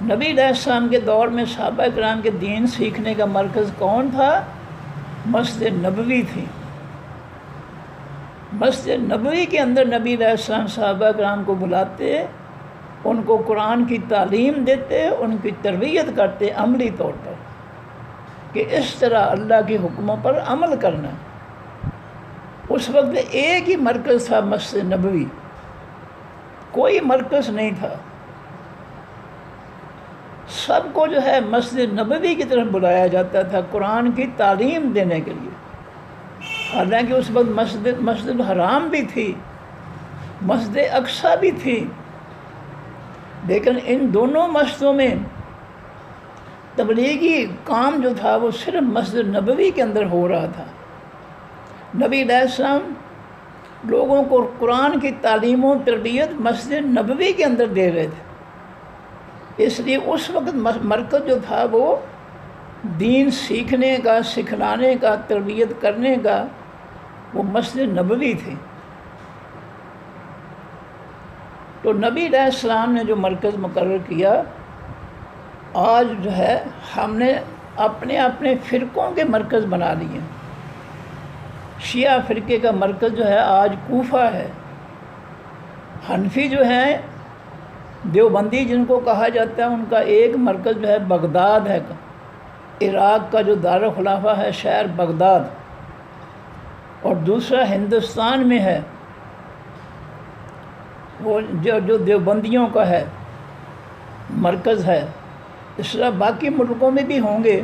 Speaker 1: نبی علیہ السلام کے دور میں صحابہ کرام کے دین سیکھنے کا مرکز کون تھا؟ مسجد نبوی تھی۔ مسجد نبوی کے اندر نبی علیہ السلام صحابہ کرام کو بلاتے ان کو قرآن کی تعلیم دیتے، ان کی تربیت کرتے عملی طور پر کہ اس طرح اللہ کے حکموں پر عمل کرنا۔ اس وقت ایک ہی مرکز تھا، مسجد نبوی، کوئی مرکز نہیں تھا، سب کو جو ہے مسجد نبوی کی طرف بلایا جاتا تھا قرآن کی تعلیم دینے کے لیے۔ حالانکہ اس وقت مسجد الحرام بھی تھی، مسجد اقصیٰ بھی تھی، لیکن ان دونوں مسجدوں میں تبلیغی کام جو تھا وہ صرف مسجد نبوی کے اندر ہو رہا تھا۔ نبی علیہ السلام لوگوں کو قرآن کی تعلیم و تربیت مسجد نبوی کے اندر دے رہے تھے، اس لیے اس وقت مرکز جو تھا وہ دین سیکھنے کا، سکھلانے کا، تربیت کرنے کا وہ مسجد نبوی تھی۔ تو نبی علیہ السلام نے جو مرکز مقرر کیا، آج جو ہے ہم نے اپنے اپنے فرقوں کے مرکز بنا لیے۔ شیعہ فرقے کا مرکز جو ہے آج کوفہ ہے، حنفی جو ہیں دیوبندی جن کو کہا جاتا ہے، ان کا ایک مرکز جو ہے بغداد ہے، عراق کا جو دارالخلافہ ہے شہر بغداد، اور دوسرا ہندوستان میں ہے وہ جو دیوبندیوں کا ہے مرکز ہے۔ اس طرح باقی ملکوں میں بھی ہوں گے،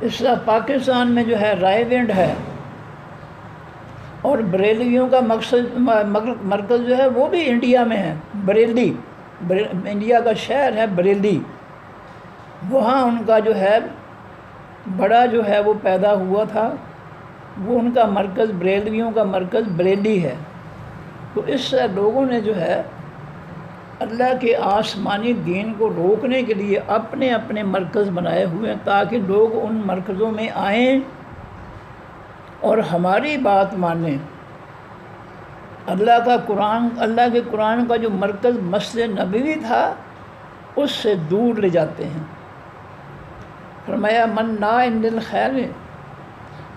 Speaker 1: اس طرح پاکستان میں جو ہے رائے ونڈ ہے، اور بریلویوں کا مرکز جو ہے وہ بھی انڈیا میں ہے، بریلی، انڈیا کا شہر ہے بریلی، وہاں ان کا جو ہے بڑا جو ہے وہ پیدا ہوا تھا، وہ ان کا مرکز بریلویوں کا مرکز بریلی ہے۔ تو اس سے لوگوں نے جو ہے اللہ کے آسمانی دین کو روکنے کے لیے اپنے اپنے مرکز بنائے ہوئے ہیں، تاکہ لوگ ان مرکزوں میں آئیں اور ہماری بات مانیں۔ اللہ کے قرآن کا جو مرکز مسجد نبوی تھا اس سے دور لے جاتے ہیں۔ فرمایا مناع للخیر،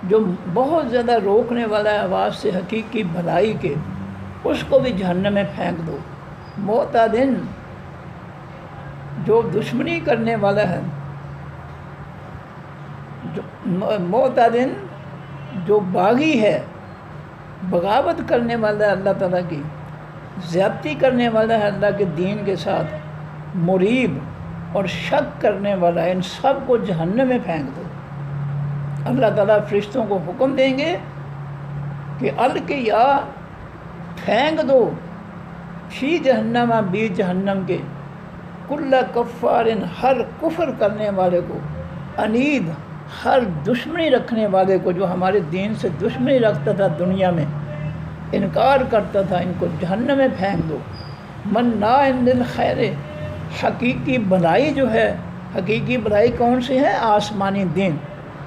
Speaker 1: جو بہت زیادہ روکنے والا ہے آواز سے حقیقی بھلائی کے، اس کو بھی جہنم میں پھینک دو۔ معتدٍ، جو دشمنی کرنے والا ہے، معتدٍ جو باغی ہے، بغاوت کرنے والا ہے اللہ تعالیٰ کی، زیادتی کرنے والا ہے اللہ کے دین کے ساتھ، مریب اور شک کرنے والا ہے، ان سب کو جہنم میں پھینک دو۔ اللہ تعالیٰ فرشتوں کو حکم دیں گے کہ القیا، پھینک دو، فی جہنم، بھی جہنم کے، کل کفار، ہر کفر کرنے والے کو، عنید، ہر دشمنی رکھنے والے کو، جو ہمارے دین سے دشمنی رکھتا تھا، دنیا میں انکار کرتا تھا، ان کو جہنم میں پھینک دو۔ مناع للخیر، حقیقی بھلائی جو ہے، حقیقی بھلائی کون سی ہے؟ آسمانی دین،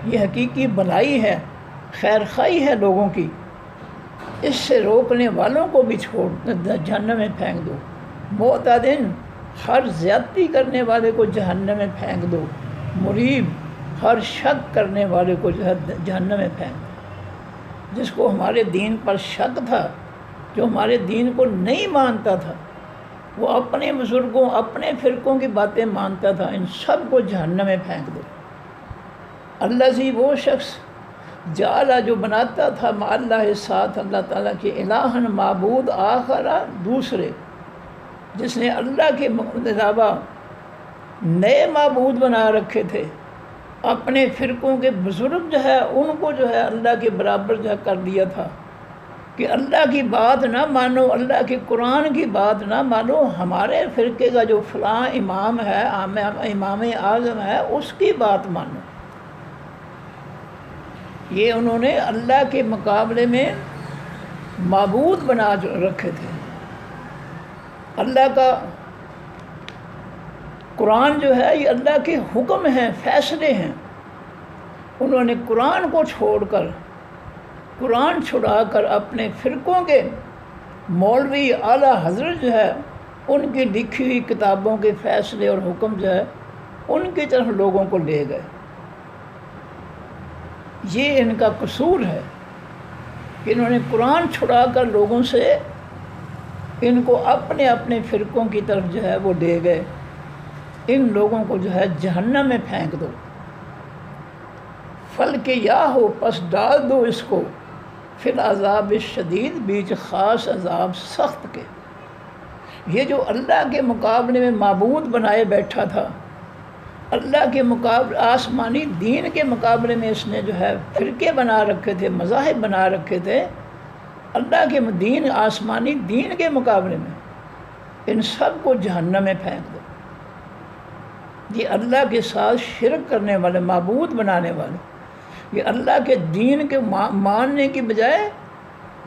Speaker 1: یہ حقیقی بھلائی ہے، خیر خواہی ہے لوگوں کی، اس سے روکنے والوں کو بھی چھوڑ جہنم میں پھینک دو۔ معتدٍ، ہر زیادتی کرنے والے کو جہنم میں پھینک دو۔ مریب، ہر شک کرنے والے کو جو ہے جہنم میں پھینک دو۔ جس کو ہمارے دین پر شک تھا، جو ہمارے دین کو نہیں مانتا تھا، وہ اپنے بزرگوں، اپنے فرقوں کی باتیں مانتا تھا، ان سب کو جہنم میں پھینک دو۔ الذی، وہ شخص، جعل، جو بناتا تھا، مع اللہ، ساتھ اللہ تعالیٰ کے، الہًا، معبود، آخر، دوسرے، جس نے اللہ کے علاوہ نئے معبود بنا رکھے تھے، اپنے فرقوں کے بزرگ جو ہے ان کو جو ہے اللہ کے برابر جو ہے کر دیا تھا کہ اللہ کی بات نہ مانو، اللہ کے قرآن کی بات نہ مانو، ہمارے فرقے کا جو فلاں امام ہے، امام اعظم ہے، اس کی بات مانو۔ یہ انہوں نے اللہ کے مقابلے میں معبود بنا رکھے تھے۔ اللہ کا قرآن جو ہے یہ اللہ کے حکم ہیں، فیصلے ہیں، انہوں نے قرآن کو چھوڑ کر، قرآن چھڑا کر اپنے فرقوں کے مولوی، اعلیٰ حضرت جو ہے ان کی لکھی ہوئی کتابوں کے فیصلے اور حکم جو ہے ان کی طرف لوگوں کو لے گئے۔ یہ ان کا قصور ہے کہ انہوں نے قرآن چھڑا کر لوگوں سے ان کو اپنے اپنے فرقوں کی طرف جو ہے وہ لے گئے، ان لوگوں کو جو ہے جہنم میں پھینک دو، پھل کے یا ہو پس ڈال دو اس کو، پھر عذاب شدید بیچ خاص عذاب سخت کے۔ یہ جو اللہ کے مقابلے میں معبود بنائے بیٹھا تھا، اللہ کے مقابلے آسمانی دین کے مقابلے میں اس نے جو ہے فرقے بنا رکھے تھے، مذاہب بنا رکھے تھے، اللہ کے دین آسمانی دین کے مقابلے میں، ان سب کو جہنم میں پھینک دو۔ یہ اللہ کے ساتھ شرک کرنے والے، معبود بنانے والے، یہ اللہ کے دین کے ماننے کی بجائے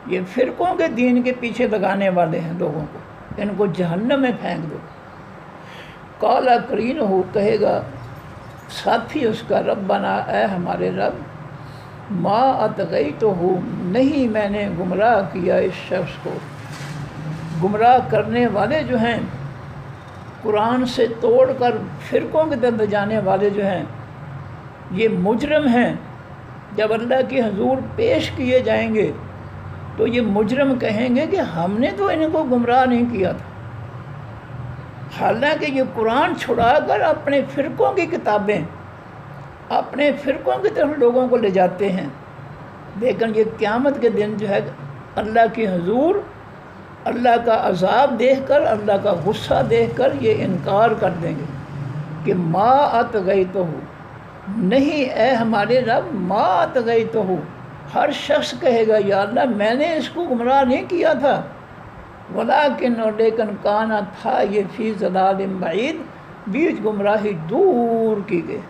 Speaker 1: یہ فرقوں کے دین کے پیچھے لگانے والے ہیں لوگوں کو، ان کو جہنم میں پھینک دو۔ قالا قرین ہو، کہے گا ساتھی اس کا، ربنا، اے ہمارے رب، ما اطغیتہ، نہیں میں نے گمراہ کیا اس شخص کو۔ گمراہ کرنے والے جو ہیں، قرآن سے توڑ کر فرقوں کے طرف جانے والے جو ہیں، یہ مجرم ہیں۔ جب اللہ کے حضور پیش کیے جائیں گے تو یہ مجرم کہیں گے کہ ہم نے تو ان کو گمراہ نہیں کیا تھا، حالانکہ یہ قرآن چھڑا کر اپنے فرقوں کی کتابیں اپنے فرقوں کی طرف لوگوں کو لے جاتے ہیں، لیکن یہ قیامت کے دن جو ہے اللہ کے حضور اللہ کا عذاب دیکھ کر، اللہ کا غصہ دیکھ کر یہ انکار کر دیں گے کہ ما اطغیتہ، نہیں اے ہمارے رب، ما اطغیتہ، ہر شخص کہے گا یا اللہ میں نے اس کو گمراہ نہیں کیا تھا، ولیکن، اور لیکن، کانا، تھا یہ فی ضلال بعید، بیچ گمراہی دور کی گئی،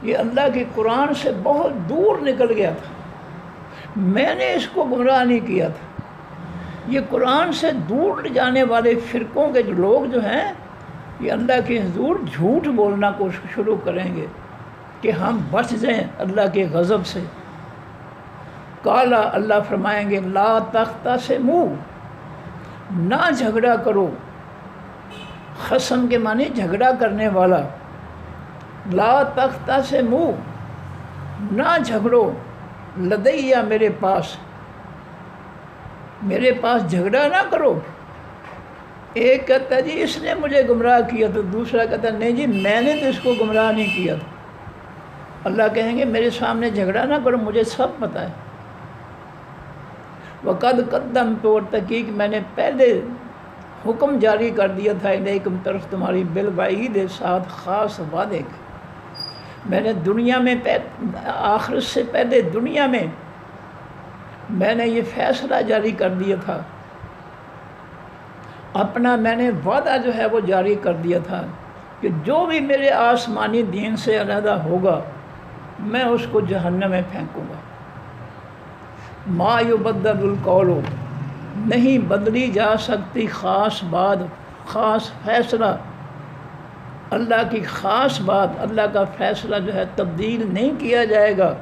Speaker 1: یہ اللہ کے قرآن سے بہت دور نکل گیا تھا، میں نے اس کو گمراہ نہیں کیا تھا۔ یہ قرآن سے دور جانے والے فرقوں کے جو لوگ جو ہیں، یہ اللہ کے حضور جھوٹ بولنا کو شروع کریں گے کہ ہم بچ جائیں اللہ کے غضب سے۔ کالا، اللہ فرمائیں گے، لا تختصموا، نہ جھگڑا کرو، خصم کے معنی جھگڑا کرنے والا، لا تختصموا، نہ جھگڑو، لدیہ، میرے پاس جھگڑا نہ کرو۔ ایک کہتا ہے جی اس نے مجھے گمراہ کیا، تو دوسرا کہتا ہے نہیں جی میں نے تو اس کو گمراہ نہیں کیا تھا۔ اللہ کہیں گے میرے سامنے جھگڑا نہ کرو، مجھے سب پتہ ہے۔ وقد قدمت، اور تحقیق میں نے پہلے حکم جاری کر دیا تھا، الیکم، طرف تمہاری، بالوعید، ساتھ خاص وعدے کے۔ میں نے دنیا میں آخرت سے پہلے دنیا میں میں نے یہ فیصلہ جاری کر دیا تھا، اپنا میں نے وعدہ جو ہے وہ جاری کر دیا تھا کہ جو بھی میرے آسمانی دین سے علیحدہ ہوگا میں اس کو جہنم میں پھینکوں گا۔ ما یبدل القول، نہیں بدلی جا سکتی خاص بات، خاص فیصلہ، اللہ کی خاص بات، اللہ کا فیصلہ جو ہے تبدیل نہیں کیا جائے گا۔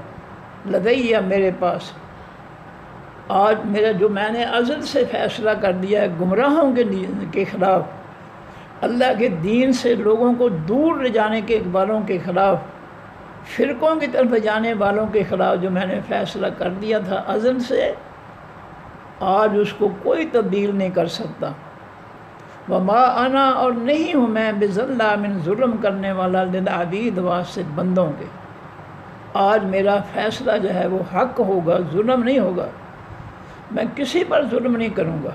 Speaker 1: لدیہ، میرے پاس، آج میرا جو میں نے ازل سے فیصلہ کر دیا ہے گمراہوں کے خلاف، اللہ کے دین سے لوگوں کو دور لے جانے کے والوں کے خلاف، فرقوں کی طرف جانے والوں کے خلاف، جو میں نے فیصلہ کر دیا تھا ازل سے، آج اس کو کوئی تبدیل نہیں کر سکتا۔ وما انا، اور نہیں ہوں میں، بظلام، ظلم کرنے والا، للعبید، واسطے بندوں کے۔ آج میرا فیصلہ جو ہے وہ حق ہوگا، ظلم نہیں ہوگا، میں کسی پر ظلم نہیں کروں گا،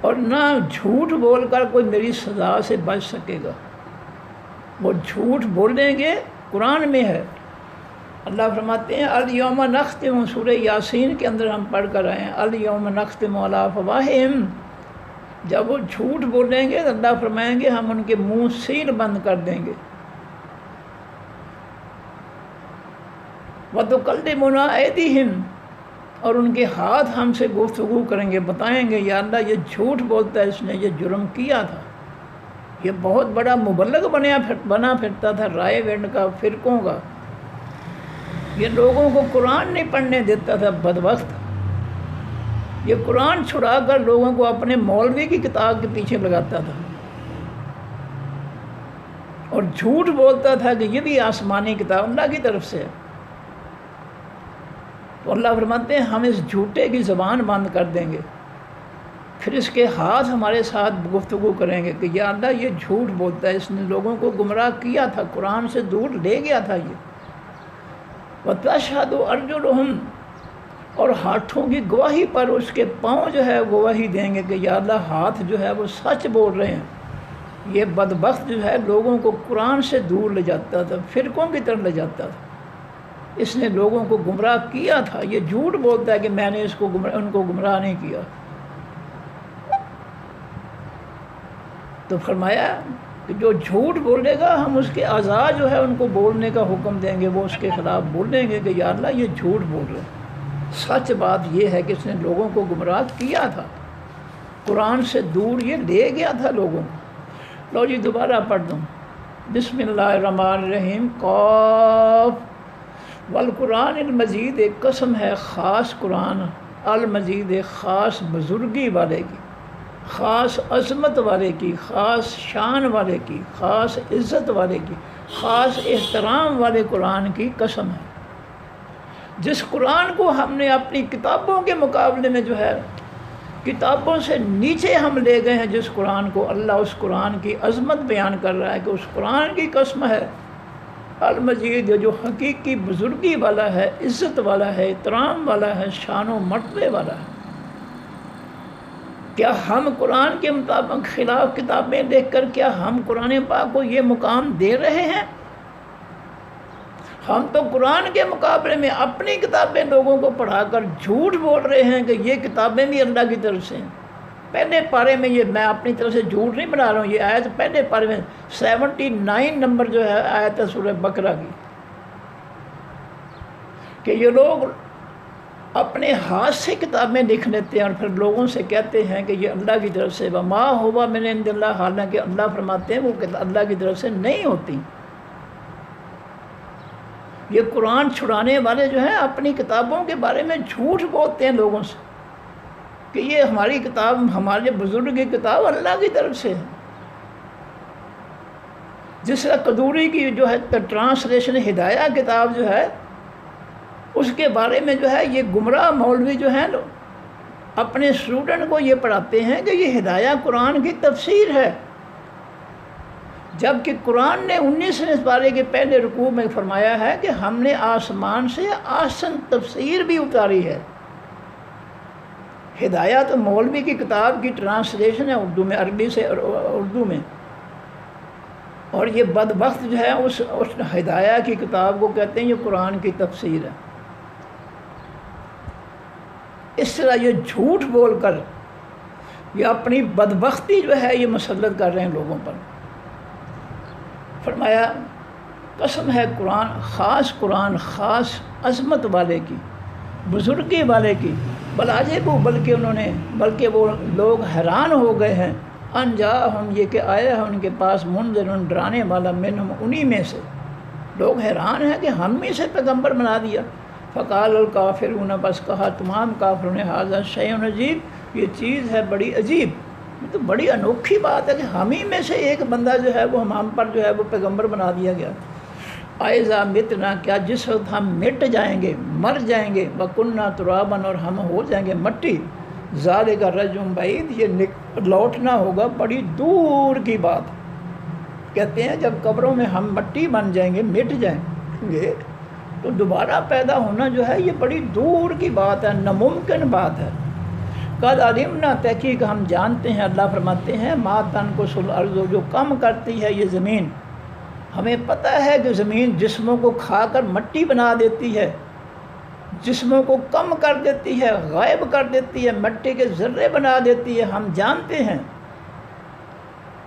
Speaker 1: اور نہ جھوٹ بول کر کوئی میری سزا سے بچ سکے گا۔ وہ جھوٹ بولیں گے، قرآن میں ہے، اللہ فرماتے ہیں الیوم نختم، سورہ یاسین کے اندر ہم پڑھ کر آئے ہیں، الیوم نختم علی افواہہم، جب وہ جھوٹ بولیں گے تو اللہ فرمائیں گے ہم ان کے منہ سیل بند کر دیں گے۔ وَتُكَلِّمُنَا أَيْدِيهِمْ، اور ان کے ہاتھ ہم سے گفتگو کریں گے، بتائیں گے یا اللہ یہ جھوٹ بولتا ہے، اس نے یہ جرم کیا تھا، یہ بہت بڑا مبلغ بنا پھرتا تھا رائے ونڈ کا، فرقوں کا، یہ لوگوں کو قرآن نہیں پڑھنے دیتا تھا، بدبخت، یہ قرآن چھڑا کر لوگوں کو اپنے مولوی کی کتاب کے پیچھے لگاتا تھا، اور جھوٹ بولتا تھا کہ یہ بھی آسمانی کتاب اللہ کی طرف سے ہے۔ تو اللہ فرماتے ہیں ہم اس جھوٹے کی زبان بند کر دیں گے، پھر اس کے ہاتھ ہمارے ساتھ گفتگو کریں گے کہ یا اللہ یہ جھوٹ بولتا ہے، اس نے لوگوں کو گمراہ کیا تھا، قرآن سے دور لے گیا تھا یہ۔ وَتَشْهَدُ أَرْجُلُهُمْ، اور ہاتھوں کی گواہی پر اس کے پاؤں جو ہے گواہی دیں گے کہ یا اللہ ہاتھ جو ہے وہ سچ بول رہے ہیں۔ یہ بدبخت جو ہے لوگوں کو قرآن سے دور لے جاتا تھا، فرقوں کی طرف لے جاتا تھا، اس نے لوگوں کو گمراہ کیا تھا۔ یہ جھوٹ بولتا ہے کہ میں نے ان کو گمراہ نہیں کیا۔ تو فرمایا کہ جو جھوٹ بولے گا ہم اس کے اعضاء جو ہے ان کو بولنے کا حکم دیں گے، وہ اس کے خلاف بولیں گے کہ یا اللہ یہ جھوٹ بول رہے ہیں۔ سچ بات یہ ہے کہ اس نے لوگوں کو گمراہ کیا تھا، قرآن سے دور یہ لے گیا تھا لوگوں کو۔ لو جی دوبارہ پڑھ دوں، بسم اللہ الرحمن الرحیم، قاف والقرآن المجید، ایک قسم ہے خاص قرآن، المجید ایک خاص بزرگی والے کی، خاص عظمت والے کی، خاص شان والے کی، خاص عزت والے کی، خاص احترام والے قرآن کی قسم ہے، جس قرآن کو ہم نے اپنی کتابوں کے مقابلے میں جو ہے کتابوں سے نیچے ہم لے گئے ہیں، جس قرآن کو اللہ اس قرآن کی عظمت بیان کر رہا ہے کہ اس قرآن کی قسم ہے المجید، جو حقیقی بزرگی والا ہے، عزت والا ہے، احترام والا ہے، شان و مرتبے والا ہے۔ کیا ہم قرآن کے مطابق خلاف کتابیں دیکھ کر کیا ہم قرآن پاک کو یہ مقام دے رہے ہیں؟ ہم تو قرآن کے مقابلے میں اپنی کتابیں لوگوں کو پڑھا کر جھوٹ بول رہے ہیں کہ یہ کتابیں بھی اللہ کی طرف سے ہیں۔ پہلے پارے میں، یہ میں اپنی طرف سے جھوٹ نہیں بنا رہا ہوں، یہ آیت پہلے پارے میں 79 نمبر جو ہے آیت ہے سورہ بقرہ کی، کہ یہ لوگ اپنے ہاتھ سے کتابیں لکھ لیتے ہیں اور پھر لوگوں سے کہتے ہیں کہ یہ اللہ کی طرف سے، وما ہوا من عند اللہ، حالانکہ اللہ فرماتے ہیں وہ اللہ کی طرف سے نہیں ہوتی۔ یہ قرآن چھڑانے والے جو ہیں اپنی کتابوں کے بارے میں جھوٹ بولتے ہیں لوگوں سے کہ یہ ہماری کتاب، ہمارے بزرگ کی کتاب اللہ کی طرف سے ہے۔ جس طرح قدوری کی جو ہے ٹرانسلیشن ہدایہ کتاب جو ہے، اس کے بارے میں جو ہے یہ گمراہ مولوی جو ہیں اپنے اسٹوڈنٹ کو یہ پڑھاتے ہیں کہ یہ ہدایہ قرآن کی تفسیر ہے، جبکہ قرآن نے 19 پارے کے پہلے رکوع میں فرمایا ہے کہ ہم نے آسمان سے احسن تفسیر بھی اتاری ہے۔ ہدایہ تو مولوی کی کتاب کی ٹرانسلیشن ہے اردو میں، عربی سے اردو میں، اور یہ بدبخت جو ہے اس ہدایہ کی کتاب کو کہتے ہیں یہ قرآن کی تفسیر ہے۔ اس طرح یہ جھوٹ بول کر یہ اپنی بدبختی جو ہے یہ مسلط کر رہے ہیں لوگوں پر۔ فرمایا قسم ہے قرآن خاص عظمت والے کی، بزرگی والے کی، بلکہ وہ لوگ حیران ہو گئے ہیں، ان جاءہم، یہ کہ آیا ہے ان کے پاس، منذر، ڈرانے والا، منہم، انہی میں سے۔ لوگ حیران ہیں کہ ہم ہی سے پیغمبر بنا دیا۔ فقال الکافرون، بس کہا تمام کافروں نے، ھذا شیء عجیب، یہ چیز ہے بڑی عجیب، یہ تو بڑی انوکھی بات ہے کہ ہم ہی میں سے ایک بندہ جو ہے وہ ہم پر جو ہے وہ پیغمبر بنا دیا گیا۔ اذا متنا، کیا جس وقت ہم مٹ جائیں گے، مر جائیں گے، وکنا ترابا، اور ہم ہو جائیں گے مٹی، ذالک رجم بعید، یہ لوٹنا ہوگا بڑی دور کی بات۔ کہتے ہیں جب قبروں میں ہم مٹی بن جائیں گے، مٹ جائیں گے، تو دوبارہ پیدا ہونا جو ہے یہ بڑی دور کی بات ہے، ناممکن بات ہے۔ قد علمنا، تحقیق ہم جانتے ہیں، اللہ فرماتے ہیں، ما تنقص الارض، جو کم کرتی ہے یہ زمین، ہمیں پتہ ہے کہ زمین جسموں کو کھا کر مٹی بنا دیتی ہے، جسموں کو کم کر دیتی ہے، غائب کر دیتی ہے، مٹی کے ذرے بنا دیتی ہے۔ ہم جانتے ہیں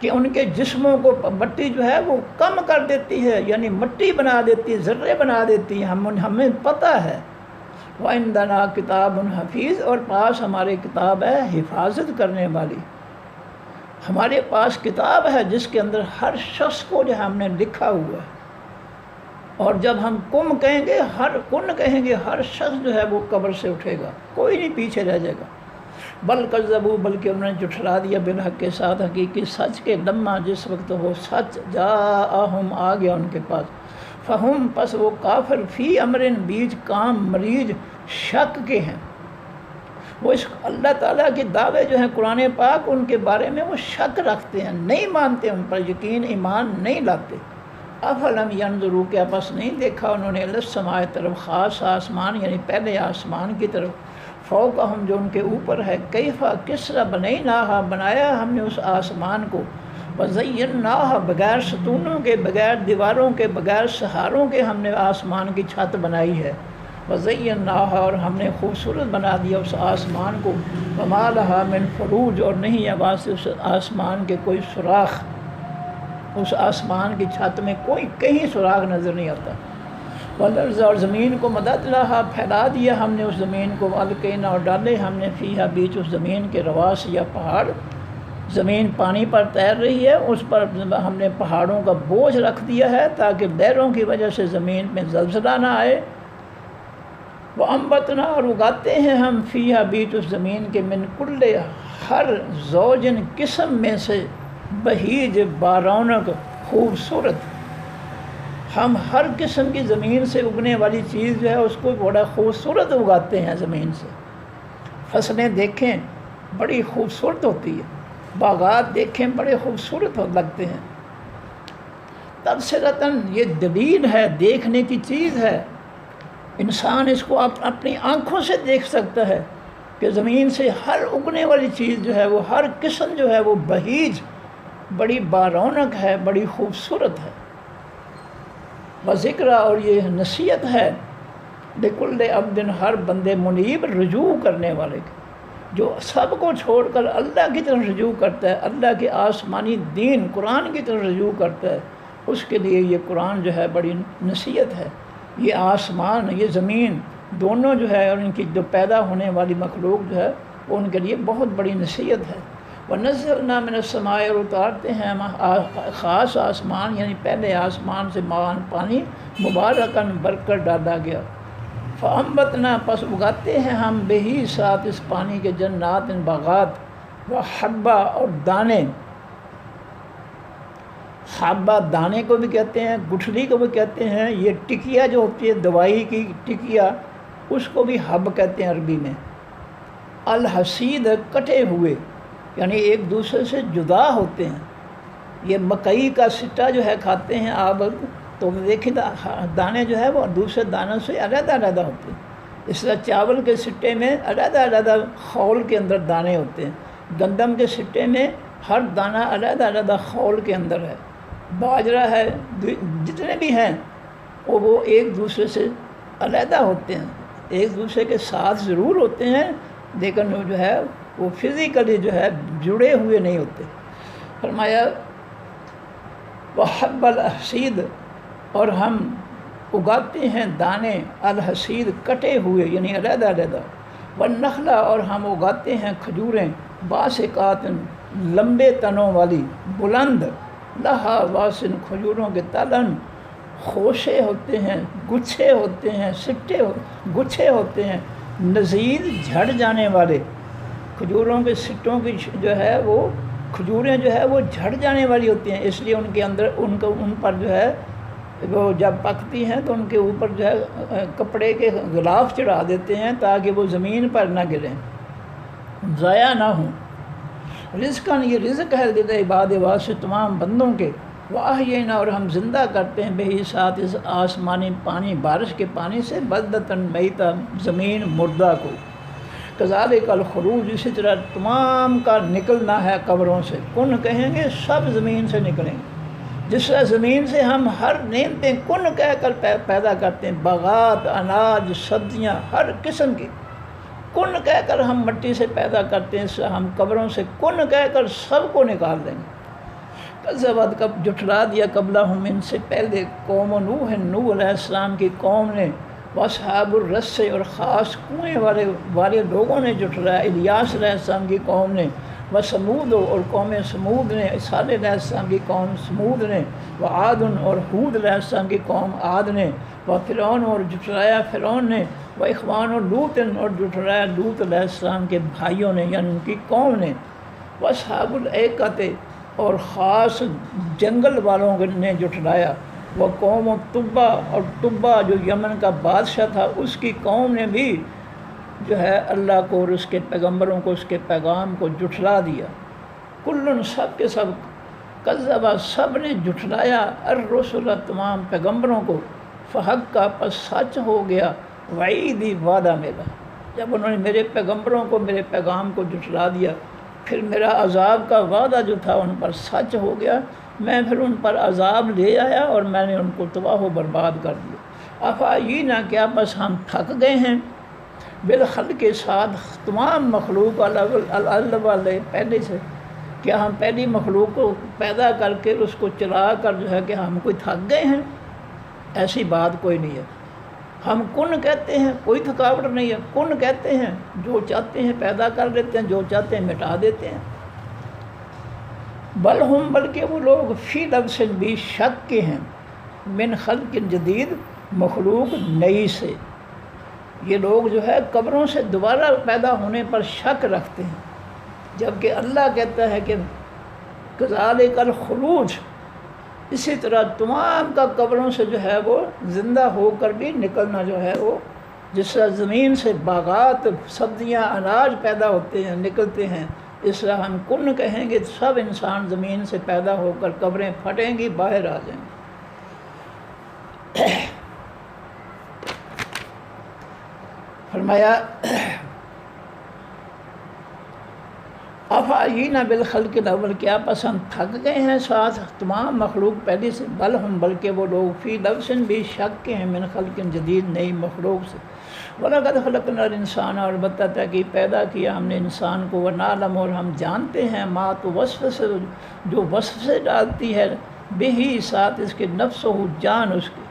Speaker 1: کہ ان کے جسموں کو مٹی جو ہے وہ کم کر دیتی ہے، یعنی مٹی بنا دیتی ہے، ذرے بنا دیتی ہے، ہمیں پتہ ہے۔ وَعِندَنَا کتاب حفیظ، اور پاس ہمارے کتاب ہے حفاظت کرنے والی، ہمارے پاس کتاب ہے جس کے اندر ہر شخص کو جو ہم نے لکھا ہوا ہے، اور جب ہم کن کہیں گے ہر شخص جو ہے وہ قبر سے اٹھے گا، کوئی نہیں پیچھے رہ جائے گا۔ بل کذبوا، بلکہ انہوں نے جھٹلا دیا، بالحق کے ساتھ، حقیقی سچ کے، لما جس وقت وہ سچ جاءہم آ گیا ان کے پاس، فہم پس وہ کافر، فی امر بیچ کام، مریض، شک کے ہیں، وہ اس اللہ تعالیٰ کے دعوے جو ہیں قرآن پاک ان کے بارے میں وہ شک رکھتے ہیں، نہیں مانتے، ان پر یقین ایمان نہیں لاتے۔ افلم ینظروا، کیا پس نہیں دیکھا انہوں نے، الی السماء طرف، خاص آسمان یعنی پہلے آسمان کی طرف، فوقہم جو ان کے اوپر ہے، کیفا کس طرح بنیناہا بنایا ہم نے اس آسمان کو، وزیناہا بغیر ستونوں کے، بغیر دیواروں کے، بغیر سہاروں کے ہم نے آسمان کی چھت بنائی ہے، وزیناہا اور ہم نے خوبصورت بنا دیا اس آسمان کو، وما لہا من فروج اور نہیں ہے واسطے اس آسمان کے کوئی سوراخ، اس آسمان کی چھت میں کوئی کہیں سراغ نظر نہیں آتا۔ والارض اور زمین کو مدد لہا پھیلا دیا ہم نے اس زمین کو، والقینا اور ڈالے ہم نے فیہا بیچ اس زمین کے رواسی یا پہاڑ، زمین پانی پر تیر رہی ہے، اس پر ہم نے پہاڑوں کا بوجھ رکھ دیا ہے تاکہ لہروں کی وجہ سے زمین میں زلزلہ نہ آئے۔ وَأَنبَتْنَا اور اگاتے ہیں ہم فیہا بیچ اس زمین کے، من کل ہر زوجن قسم میں سے، بہیج بارونق خوبصورت، ہم ہر قسم کی زمین سے اگنے والی چیز جو ہے اس کو بڑا خوبصورت اگاتے ہیں زمین سے۔ فصلیں دیکھیں بڑی خوبصورت ہوتی ہے، باغات دیکھیں بڑے خوبصورت لگتے ہیں۔ تبصرتاً یہ دلیل ہے، دیکھنے کی چیز ہے، انسان اس کو اپنی آنکھوں سے دیکھ سکتا ہے کہ زمین سے ہر اگنے والی چیز جو ہے وہ ہر قسم جو ہے وہ بہیج، بڑی بارونق ہے، بڑی خوبصورت ہے۔ وذکر اور یہ نصیحت ہے، لکل عبد ہر بندے منیب رجوع کرنے والے کے، جو سب کو چھوڑ کر اللہ کی طرف رجوع کرتا ہے، اللہ کے آسمانی دین قرآن کی طرف رجوع کرتا ہے، اس کے لیے یہ قرآن جو ہے بڑی نصیحت ہے۔ یہ آسمان، یہ زمین دونوں جو ہے اور ان کی جو پیدا ہونے والی مخلوق جو ہے وہ ان کے لیے بہت بڑی نصیحت ہے۔ وَنَزَّلْنَا مِنَ السَّمَاءِ اور اتارتے ہیں ہم خاص آسمان یعنی پہلے آسمان سے ماء پانی، مبارکاً برکت ڈالا گیا، فَأَنبَتْنَا پس اگاتے ہیں ہم بہی ساتھ اس پانی کے، جنات باغات، وحبا اور دانے، حبہ دانے کو بھی کہتے ہیں، گٹھلی کو بھی کہتے ہیں، یہ ٹکیا جو ہوتی ہے دوائی کی ٹکیا اس کو بھی حب کہتے ہیں عربی میں۔ الحسید کٹے ہوئے یعنی ایک دوسرے سے جدا ہوتے ہیں۔ یہ مکئی کا سٹا جو ہے کھاتے ہیں آپ تو دیکھیں دانے جو ہے وہ دوسرے دانوں سے علیحدہ علیحدہ ہوتے ہیں، اس طرح چاول کے سٹے میں علیحدہ علیحدہ خول کے اندر دانے ہوتے ہیں، گندم کے سٹے میں ہر دانہ علیحدہ علیحدہ خول کے اندر ہے، باجرہ ہے، جتنے بھی ہیں وہ ایک دوسرے سے علیحدہ ہوتے ہیں، ایک دوسرے کے ساتھ ضرور ہوتے ہیں لیکن وہ جو ہے وہ فزیکلی جو ہے جڑے ہوئے نہیں ہوتے۔ فرمایا وحب الحسید اور ہم اگاتے ہیں دانے، الحسید کٹے ہوئے یعنی علیحدہ علیحدہ، والنخلا اور ہم اگاتے ہیں کھجوریں، باسقات لمبے تنوں والی، بلند، لہا واسن کھجوروں کے تلن خوشے ہوتے ہیں، گچھے ہوتے ہیں، سٹے گچھے ہوتے ہیں، نزید جھڑ جانے والے، کھجوروں کے سٹوں کی جو ہے وہ کھجوریں جو ہے وہ جھڑ جانے والی ہوتی ہیں، اس لیے ان کے اندر ان پر جو ہے وہ جب پکتی ہیں تو ان کے اوپر جو ہے کپڑے کے غلاف چڑھا دیتے ہیں تاکہ وہ زمین پر نہ گریں، ضائع نہ ہوں۔ رزقاً یہ رزق ہے دل عباد واسطے تمام بندوں کے، واحیینا اور ہم زندہ کرتے ہیں بہی ساتھ اس آسمانی پانی، بارش کے پانی سے، بلدتاً میتا زمین مردہ کو، کذالک الخروج اسی طرح تمام کا نکلنا ہے قبروں سے، کن کہیں گے سب زمین سے نکلیں گے، جس طرح زمین سے ہم ہر نعمتیں کن کہہ کر پیدا کرتے ہیں، باغات، اناج، سبزیاں ہر قسم کی کن کہہ کر ہم مٹی سے پیدا کرتے ہیں، اس سے ہم قبروں سے کن کہہ کر سب کو نکال دیں گے۔ کذبت کب جھٹلا دیا قبلہم ان سے پہلے قوم نوح، نوح علیہ السلام کی قوم نے، واصحاب الرس اور خاص کنویں والے لوگوں نے جھٹلایا، الیاس علیہ السلام کی قوم نے، وثمود اور قوم سمود نے، صالح علیہ السلام کی قوم سمود نے، وعاد اور ہود علیہ السلام کی قوم عاد نے، وفرعون اور جھٹلایا فرعون نے، واخوان اور لوط اور جھٹلایا لوط علیہ السلام کے بھائیوں نے یعنی ان کی قوم نے، واصحاب الایکۃ اور خاص جنگل والوں نے جھٹلایا، وہ قوم تبا اور تبا جو یمن کا بادشاہ تھا اس کی قوم نے بھی جو ہے اللہ کو اور اس کے پیغمبروں کو، اس کے پیغام کو جھٹلا دیا۔ کلن سب کے سب، کذبا سب نے جھٹلایا، الرسل تمام پیغمبروں کو، فحق کا پس سچ ہو گیا، وعیدی وعدہ میرا۔ جب انہوں نے میرے پیغمبروں کو، میرے پیغام کو جھٹلا دیا، پھر میرا عذاب کا وعدہ جو تھا ان پر سچ ہو گیا، میں پھر ان پر عذاب لے آیا اور میں نے ان کو تباہ و برباد کر دیا۔ افعینا کیا بس ہم تھک گئے ہیں، بالخلق کے ساتھ تمام مخلوق اللہ والے پہلے سے، کیا ہم پہلی مخلوق کو پیدا کر کے اس کو چلا کر جو ہے کہ ہم کوئی تھک گئے ہیں؟ ایسی بات کوئی نہیں ہے۔ ہم کن کہتے ہیں، کوئی تھکاوٹ نہیں ہے، کن کہتے ہیں، جو چاہتے ہیں پیدا کر لیتے ہیں، جو چاہتے ہیں مٹا دیتے ہیں۔ بل ہم، بلکہ وہ لوگ فی لبس بھی شک کے ہیں، من خلق جدید، مخلوق نئی سے۔ یہ لوگ جو ہے قبروں سے دوبارہ پیدا ہونے پر شک رکھتے ہیں، جبکہ اللہ کہتا ہے کہ کذالک الخروج، اسی طرح تمام کا قبروں سے جو ہے وہ زندہ ہو کر بھی نکلنا جو ہے وہ، جس طرح زمین سے باغات، سبزیاں، اناج پیدا ہوتے ہیں، نکلتے ہیں، اس طرح ہم کن کہیں گے، سب انسان زمین سے پیدا ہو کر قبریں پھٹیں گی، باہر آ جائیں گے۔ فرمایا افعینا بالخلق الاول، کیا پسند تھک گئے ہیں ساتھ تمام مخلوق پہلے سے، بل ہم، بلکہ وہ لوگ فی لبس بھی شک کے ہیں، من خلق جدید، نئی مخلوق سے۔ وَلَقَدْ خَلَقْنَا الْإِنسَانَ، اور البتہ کہ پیدا کیا ہم نے انسان کو، وَنَعْلَمُ، اور ہم جانتے ہیں، ما تو وصف سے، جو وصف سے ڈالتی ہے، بہی، ساتھ اس کے، نفس ہو، جان اس کی،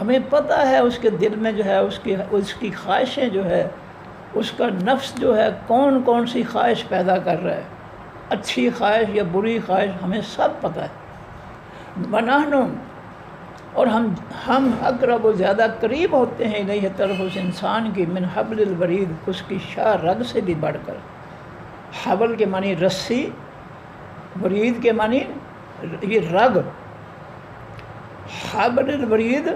Speaker 1: ہمیں پتہ ہے اس کے دل میں جو ہے اس کی خواہشیں جو ہے، اس کا نفس جو ہے کون کون سی خواہش پیدا کر رہا ہے، اچھی خواہش یا بری خواہش، ہمیں سب پتہ ہے۔ وَنَحْنُ، اور ہم اقرب و زیادہ قریب ہوتے ہیں، الیہ، طرف اس انسان کی، من حبل الورید، اس کی شاہ رگ سے بھی بڑھ کر۔ حبل کے معنی رسی، ورید کے معنی یہ رگ، حبل الورید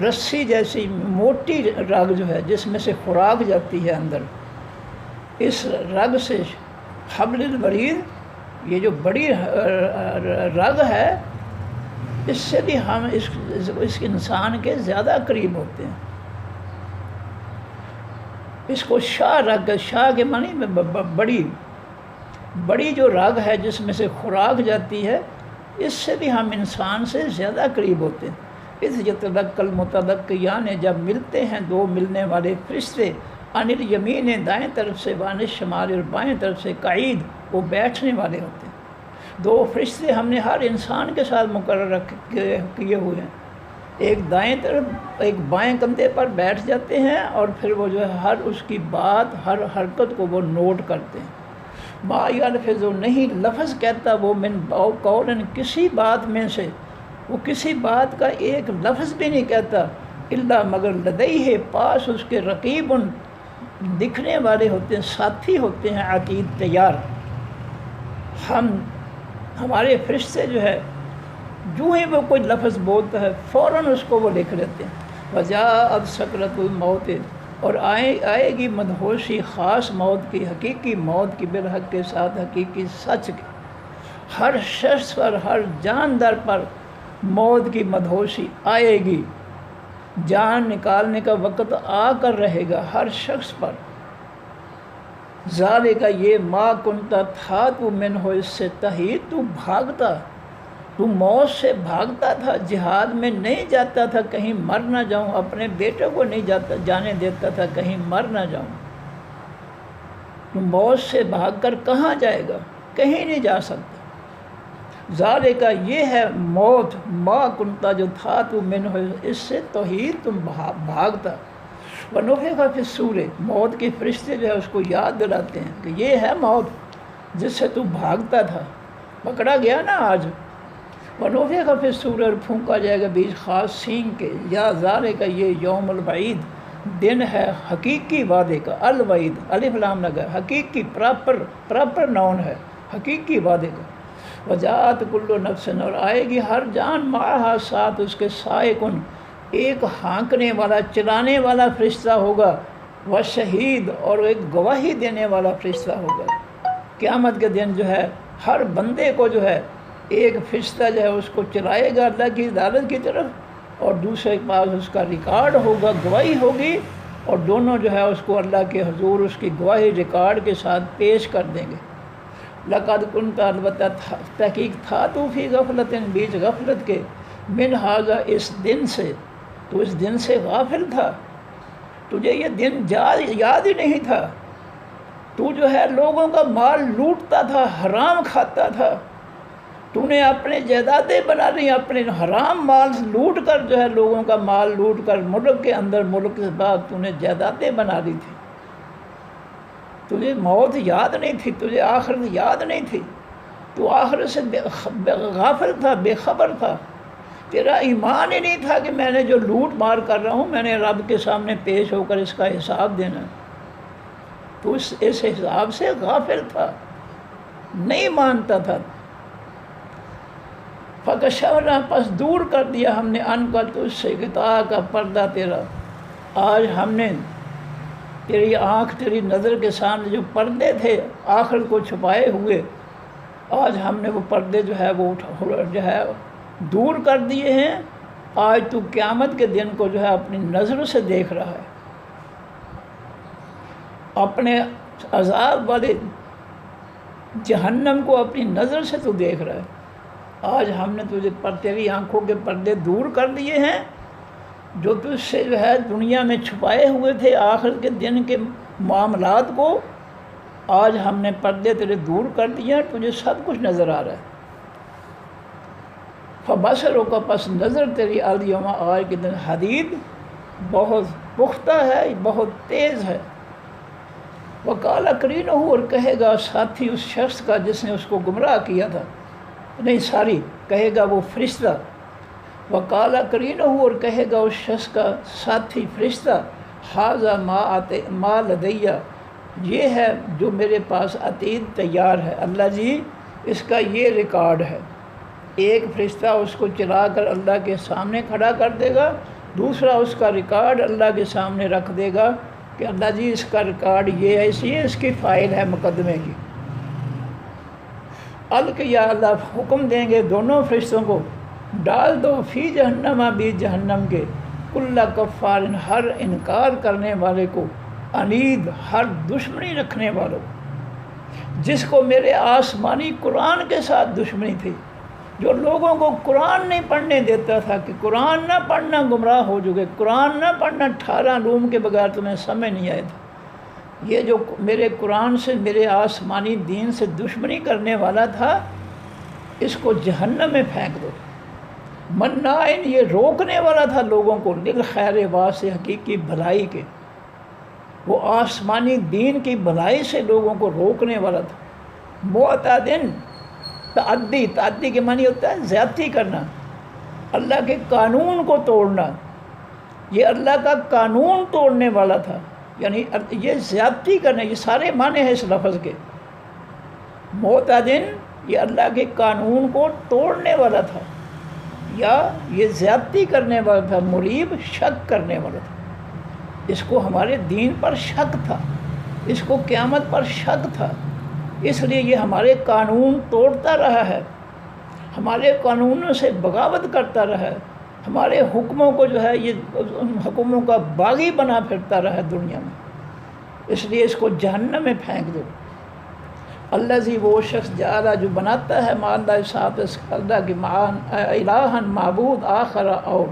Speaker 1: رسی جیسی موٹی رگ جو ہے جس میں سے خوراک جاتی ہے اندر، اس رگ سے، حبل الورید، یہ جو بڑی رگ ہے، اس سے بھی ہم اس انسان کے زیادہ قریب ہوتے ہیں۔ اس کو شاہ رگ، شاہ کے معنی بڑی جو رگ ہے جس میں سے خوراک جاتی ہے، اس سے بھی ہم انسان سے زیادہ قریب ہوتے ہیں۔ اذ یتلقی المتلقیان، جب ملتے ہیں دو ملنے والے فرشتے، عن الیمین، دائیں طرف سے، وعن الشمال، اور بائیں طرف سے، قعید، وہ بیٹھنے والے ہوتے ہیں۔ دو فرشتے ہم نے ہر انسان کے ساتھ مقرر کیے ہوئے ہیں، ایک دائیں طرف، ایک بائیں کندھے پر بیٹھ جاتے ہیں، اور پھر وہ جو ہے ہر اس کی بات، ہر حرکت کو وہ نوٹ کرتے ہیں۔ ما یلفظ، نہیں لفظ کہتا وہ، من قول، کسی بات میں سے، وہ کسی بات کا ایک لفظ بھی نہیں کہتا، الا مگر لدیہ، پاس اس کے، رقیب، دکھنے والے ہوتے ہیں، ساتھی ہوتے ہیں، عتید، تیار۔ ہمارے فرشتے جو ہے جو ہی وہ کوئی لفظ بولتا ہے فوراً اس کو وہ لکھ لیتے ہیں۔ وجاءت سکرۃ الموت، اور آئے گی مدہوشی، خاص موت کی، حقیقی موت کی، بالحق کے ساتھ، حقیقی سچ کی۔ ہر شخص پر، ہر جاندار پر موت کی مدہوشی آئے گی، جان نکالنے کا وقت آ کر رہے گا ہر شخص پر۔ ذالک، یہ، ما کنتا، تھا تو، من ہو، اس سے، تحید، تو بھاگتا، تو موت سے بھاگتا تھا، جہاد میں نہیں جاتا تھا، کہیں مر نہ جاؤں، اپنے بیٹے کو نہیں جانے دیتا تھا، کہیں مر نہ جاؤں۔ تو موت سے بھاگ کر کہاں جائے گا؟ کہیں نہیں جا سکتا۔ ذالک، یہ ہے موت، ما کنتا، جو تھا تو، من ہو، اس سے، توحید، تم بھاگتا۔ ونفخ فی الصور، موت کے فرشتے جو ہے اس کو یاد دلاتے ہیں کہ یہ ہے موت جس سے تو بھاگتا تھا، پکڑا گیا نا آج۔ ونفخ فی الصور، اور پھونکا جائے گا بیچ خاص سینگ کے، یا ذالک، یہ یوم الوعید، دن ہے حقیقی وعدے کا، الوعید، الف لام لگا، حقیقی، پراپر ناؤن ہے، حقیقی وعدے کا۔ وجاءت کل نفس، اور آئے گی ہر جان، معہا، ساتھ اس کے، سائقن، ایک ہانکنے والا، چلانے والا فرشتہ ہوگا، و شہید، اور ایک گواہی دینے والا فرشتہ ہوگا۔ قیامت کے دن جو ہے ہر بندے کو جو ہے ایک فرشتہ جو ہے اس کو چلائے گا اللہ کی عدالت کی طرف، اور دوسرے کے پاس اس کا ریکارڈ ہوگا، گواہی ہوگی، اور دونوں جو ہے اس کو اللہ کے حضور اس کی گواہی ریکارڈ کے ساتھ پیش کر دیں گے۔ لقد کنت، البتہ تحقیق تھا تو فی غفلت، بیچ غفلت کے، من ھذا، اس دن سے، تو اس دن سے غافل تھا، تجھے یہ دن یاد ہی نہیں تھا، تو جو ہے لوگوں کا مال لوٹتا تھا، حرام کھاتا تھا، تو نے اپنے جائیدادیں بنا لی، اپنے حرام مال لوٹ کر جو ہے لوگوں کا مال لوٹ کر ملک کے اندر، ملک کے بعد تو نے جائیدادیں بنا لی تھی، تجھے موت یاد نہیں تھی، تجھے آخرت یاد نہیں تھی، تو آخرت سے غافل تھا، بے خبر تھا، تیرا ایمان ہی نہیں تھا کہ میں نے جو لوٹ مار کر رہا ہوں میں نے رب کے سامنے پیش ہو کر اس کا حساب دینا، تو اس حساب سے غافل تھا، نہیں مانتا تھا۔ فَكَشَفْنَا، پس دور کر دیا ہم نے عنک تجھ سے غطاء کا پردہ تیرا، آج ہم نے تیری آنکھ، تیری نظر کے سامنے جو پردے تھے آخرت کو چھپائے ہوئے، آج ہم نے وہ پردے جو ہے وہ جو ہے دور کر دیے ہیں، آج تو قیامت کے دن کو جو ہے اپنی نظر سے دیکھ رہا ہے، اپنے عذاب والے جہنم کو اپنی نظر سے تو دیکھ رہا ہے۔ آج ہم نے تجھے تیری آنکھوں کے پردے دور کر دیے ہیں، جو تجھ سے جو ہے دنیا میں چھپائے ہوئے تھے آخر کے دن کے معاملات کو، آج ہم نے پردے تیرے دور کر دیے ہیں، تجھے سب کچھ نظر آ رہا ہے۔ فبصرک، پس نظر تیری الیوم، آج کے دن، حدید، بہت پختہ ہے، بہت تیز ہے۔ وقال قرینہ، اور کہے گا ساتھی اس شخص کا جس نے اس کو گمراہ کیا تھا، نہیں ساری کہے گا وہ فرشتہ، وقال قرینہ، اور کہے گا اس شخص کا ساتھی فرشتہ، ھذا ما لدیہ، یہ ہے جو میرے پاس عتید تیار ہے، اللہ جی اس کا یہ ریکارڈ ہے۔ ایک فرشتہ اس کو چلا کر اللہ کے سامنے کھڑا کر دے گا، دوسرا اس کا ریکارڈ اللہ کے سامنے رکھ دے گا کہ اللہ جی اس کا ریکارڈ یہ ہے، اس اس کی فائل ہے مقدمے کی۔ الق، یا اللہ حکم دیں گے دونوں فرشتوں کو، ڈال دو فی جہنم، بھی جہنم کے، کل کفار، ہر انکار کرنے والے کو، عنید، ہر دشمنی رکھنے والوں کو، جس کو میرے آسمانی قرآن کے ساتھ دشمنی تھی، جو لوگوں کو قرآن نہیں پڑھنے دیتا تھا کہ قرآن نہ پڑھنا گمراہ ہو چکے، قرآن نہ پڑھنا 18 علوم کے بغیر تمہیں سمجھ نہیں آئے تھا، یہ جو میرے قرآن سے، میرے آسمانی دین سے دشمنی کرنے والا تھا، اس کو جہنم میں پھینک دو۔ مناعن، یہ روکنے والا تھا لوگوں کو، للخیر، واسطے حقیقی بھلائی کے، وہ آسمانی دین کی بھلائی سے لوگوں کو روکنے والا تھا۔ معتدن، تعدی کے معنی ہوتا ہے زیادتی کرنا، اللہ کے قانون کو توڑنا، یہ اللہ کا قانون توڑنے والا تھا، یعنی یہ زیادتی کرنا، یہ سارے معنی ہیں اس لفظ کے۔ معتدن، یہ اللہ کے قانون کو توڑنے والا تھا، یا یہ زیادتی کرنے والا تھا، مریب، شک کرنے والا تھا، اس کو ہمارے دین پر شک تھا، اس کو قیامت پر شک تھا، اس لیے یہ ہمارے قانون توڑتا رہا ہے، ہمارے قانونوں سے بغاوت کرتا رہا ہے، ہمارے حکموں کو جو ہے یہ ان حکموں کا باغی بنا پھرتا رہا ہے دنیا میں، اس لیے اس کو جہنم میں پھینک دو۔ الذی، وہ شخص، جعل، جو بناتا ہے، مع اللہ، ساتھ اللہ کے، الہًا، معبود، آخر، اور،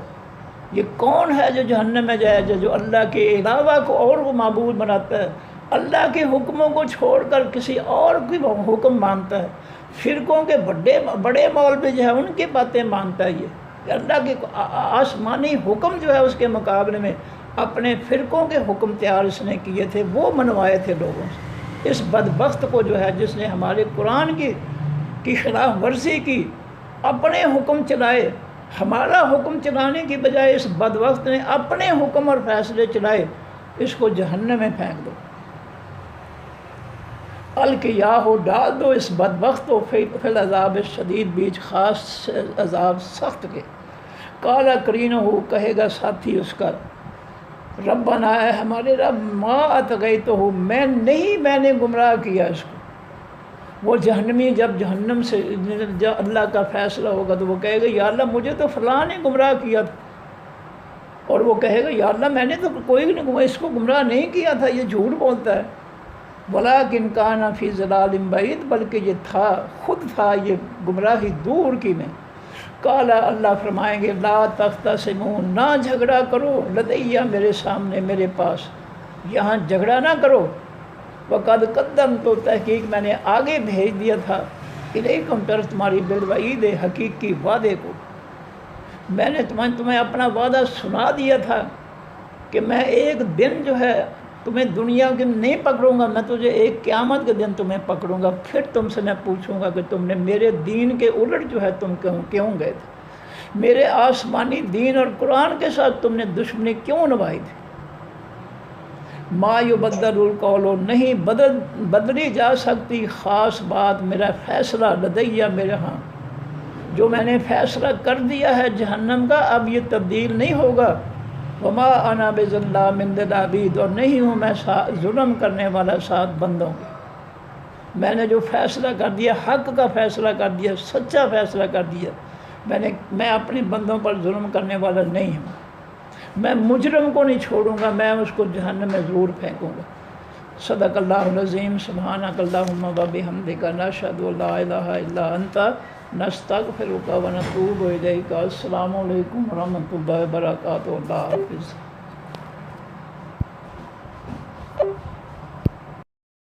Speaker 1: یہ کون ہے جو جہنم میں جائے گا؟ جو اللہ کے علاوہ کو اور وہ معبود بناتا ہے، اللہ کے حکموں کو چھوڑ کر کسی اور کی حکم مانتا ہے، فرقوں کے بڑے مولوی جو ہے ان کی باتیں مانتا ہے، یہ اللہ کے آسمانی حکم جو ہے اس کے مقابلے میں اپنے فرقوں کے حکم تیار اس نے کیے تھے، وہ منوائے تھے لوگوں سے۔ اس بدبخت کو جو ہے جس نے ہمارے قرآن کی خلاف ورزی کی، اپنے حکم چلائے، ہمارا حکم چلانے کی بجائے اس بدبخت نے اپنے حکم اور فیصلے چلائے، اس کو جہنم میں پھینک دو۔ القیاہ، ڈال دو اس بدبخت کو، فی العذاب الشدید، بیچ خاص عذاب سخت کے۔ قال قرینہ، کہے گا ساتھی اس کا، ربنا ہے ہمارے رب ما اطغیتہ میں نے گمراہ کیا اس کو۔ وہ جہنمی جب جہنم سے جب اللہ کا فیصلہ ہوگا تو وہ کہے گا یا اللہ مجھے تو فلاں نے گمراہ کیا تھا، اور وہ کہے گا یا اللہ میں نے تو کوئی نہیں اس کو گمراہ نہیں کیا تھا، یہ جھوٹ بولتا ہے۔ ولیکن کان فی ضلال بعید، بلکہ یہ تھا خود تھا یہ گمراہی دور کی میں۔ قال اللہ فرمائیں گے لا تختصموا، نہ جھگڑا کرو، لدیہ میرے سامنے میرے پاس، یہاں جھگڑا نہ کرو۔ وقد قدمت، تو تحقیق میں نے آگے بھیج دیا تھا، الیکم طرف تمہاری بالوعید حقیقی وعدے کو، میں نے تمہیں اپنا وعدہ سنا دیا تھا کہ میں ایک دن جو ہے تمہیں دنیا کے نہیں پکڑوں گا، میں تجھے ایک قیامت کے دن تمہیں پکڑوں گا، پھر تم سے میں پوچھوں گا کہ تم نے میرے دین کے الٹ جو ہے تم کیوں گئے تھے، میرے آسمانی دین اور قرآن کے ساتھ تم نے دشمنی کیوں نبھائی تھی۔ ما یبدل القول، نہیں بدلی جا سکتی خاص بات میرا فیصلہ، لدیہ میرے ہاں، جو میں نے فیصلہ کر دیا ہے جہنم کا اب یہ تبدیل نہیں ہوگا۔ وما انا بظلام للعبید، اور نہیں ہوں میں ظلم کرنے والا ساتھ بندوں کے، میں نے جو فیصلہ کر دیا حق کا فیصلہ کر دیا، سچا فیصلہ کر دیا، میں اپنے بندوں پر ظلم کرنے والا نہیں ہوں، میں مجرم کو نہیں چھوڑوں گا، میں اس کو جہنم میں ضرور پھینکوں گا۔ صدق اللہ العظیم۔ سبحانک اللہم وبحمدک، نشہد ان لا الہ الا انت، نستغفرک ونتوب الیک۔ السلام علیکم ورحمۃ اللہ وبرکاتہ۔ اللہ حافظ۔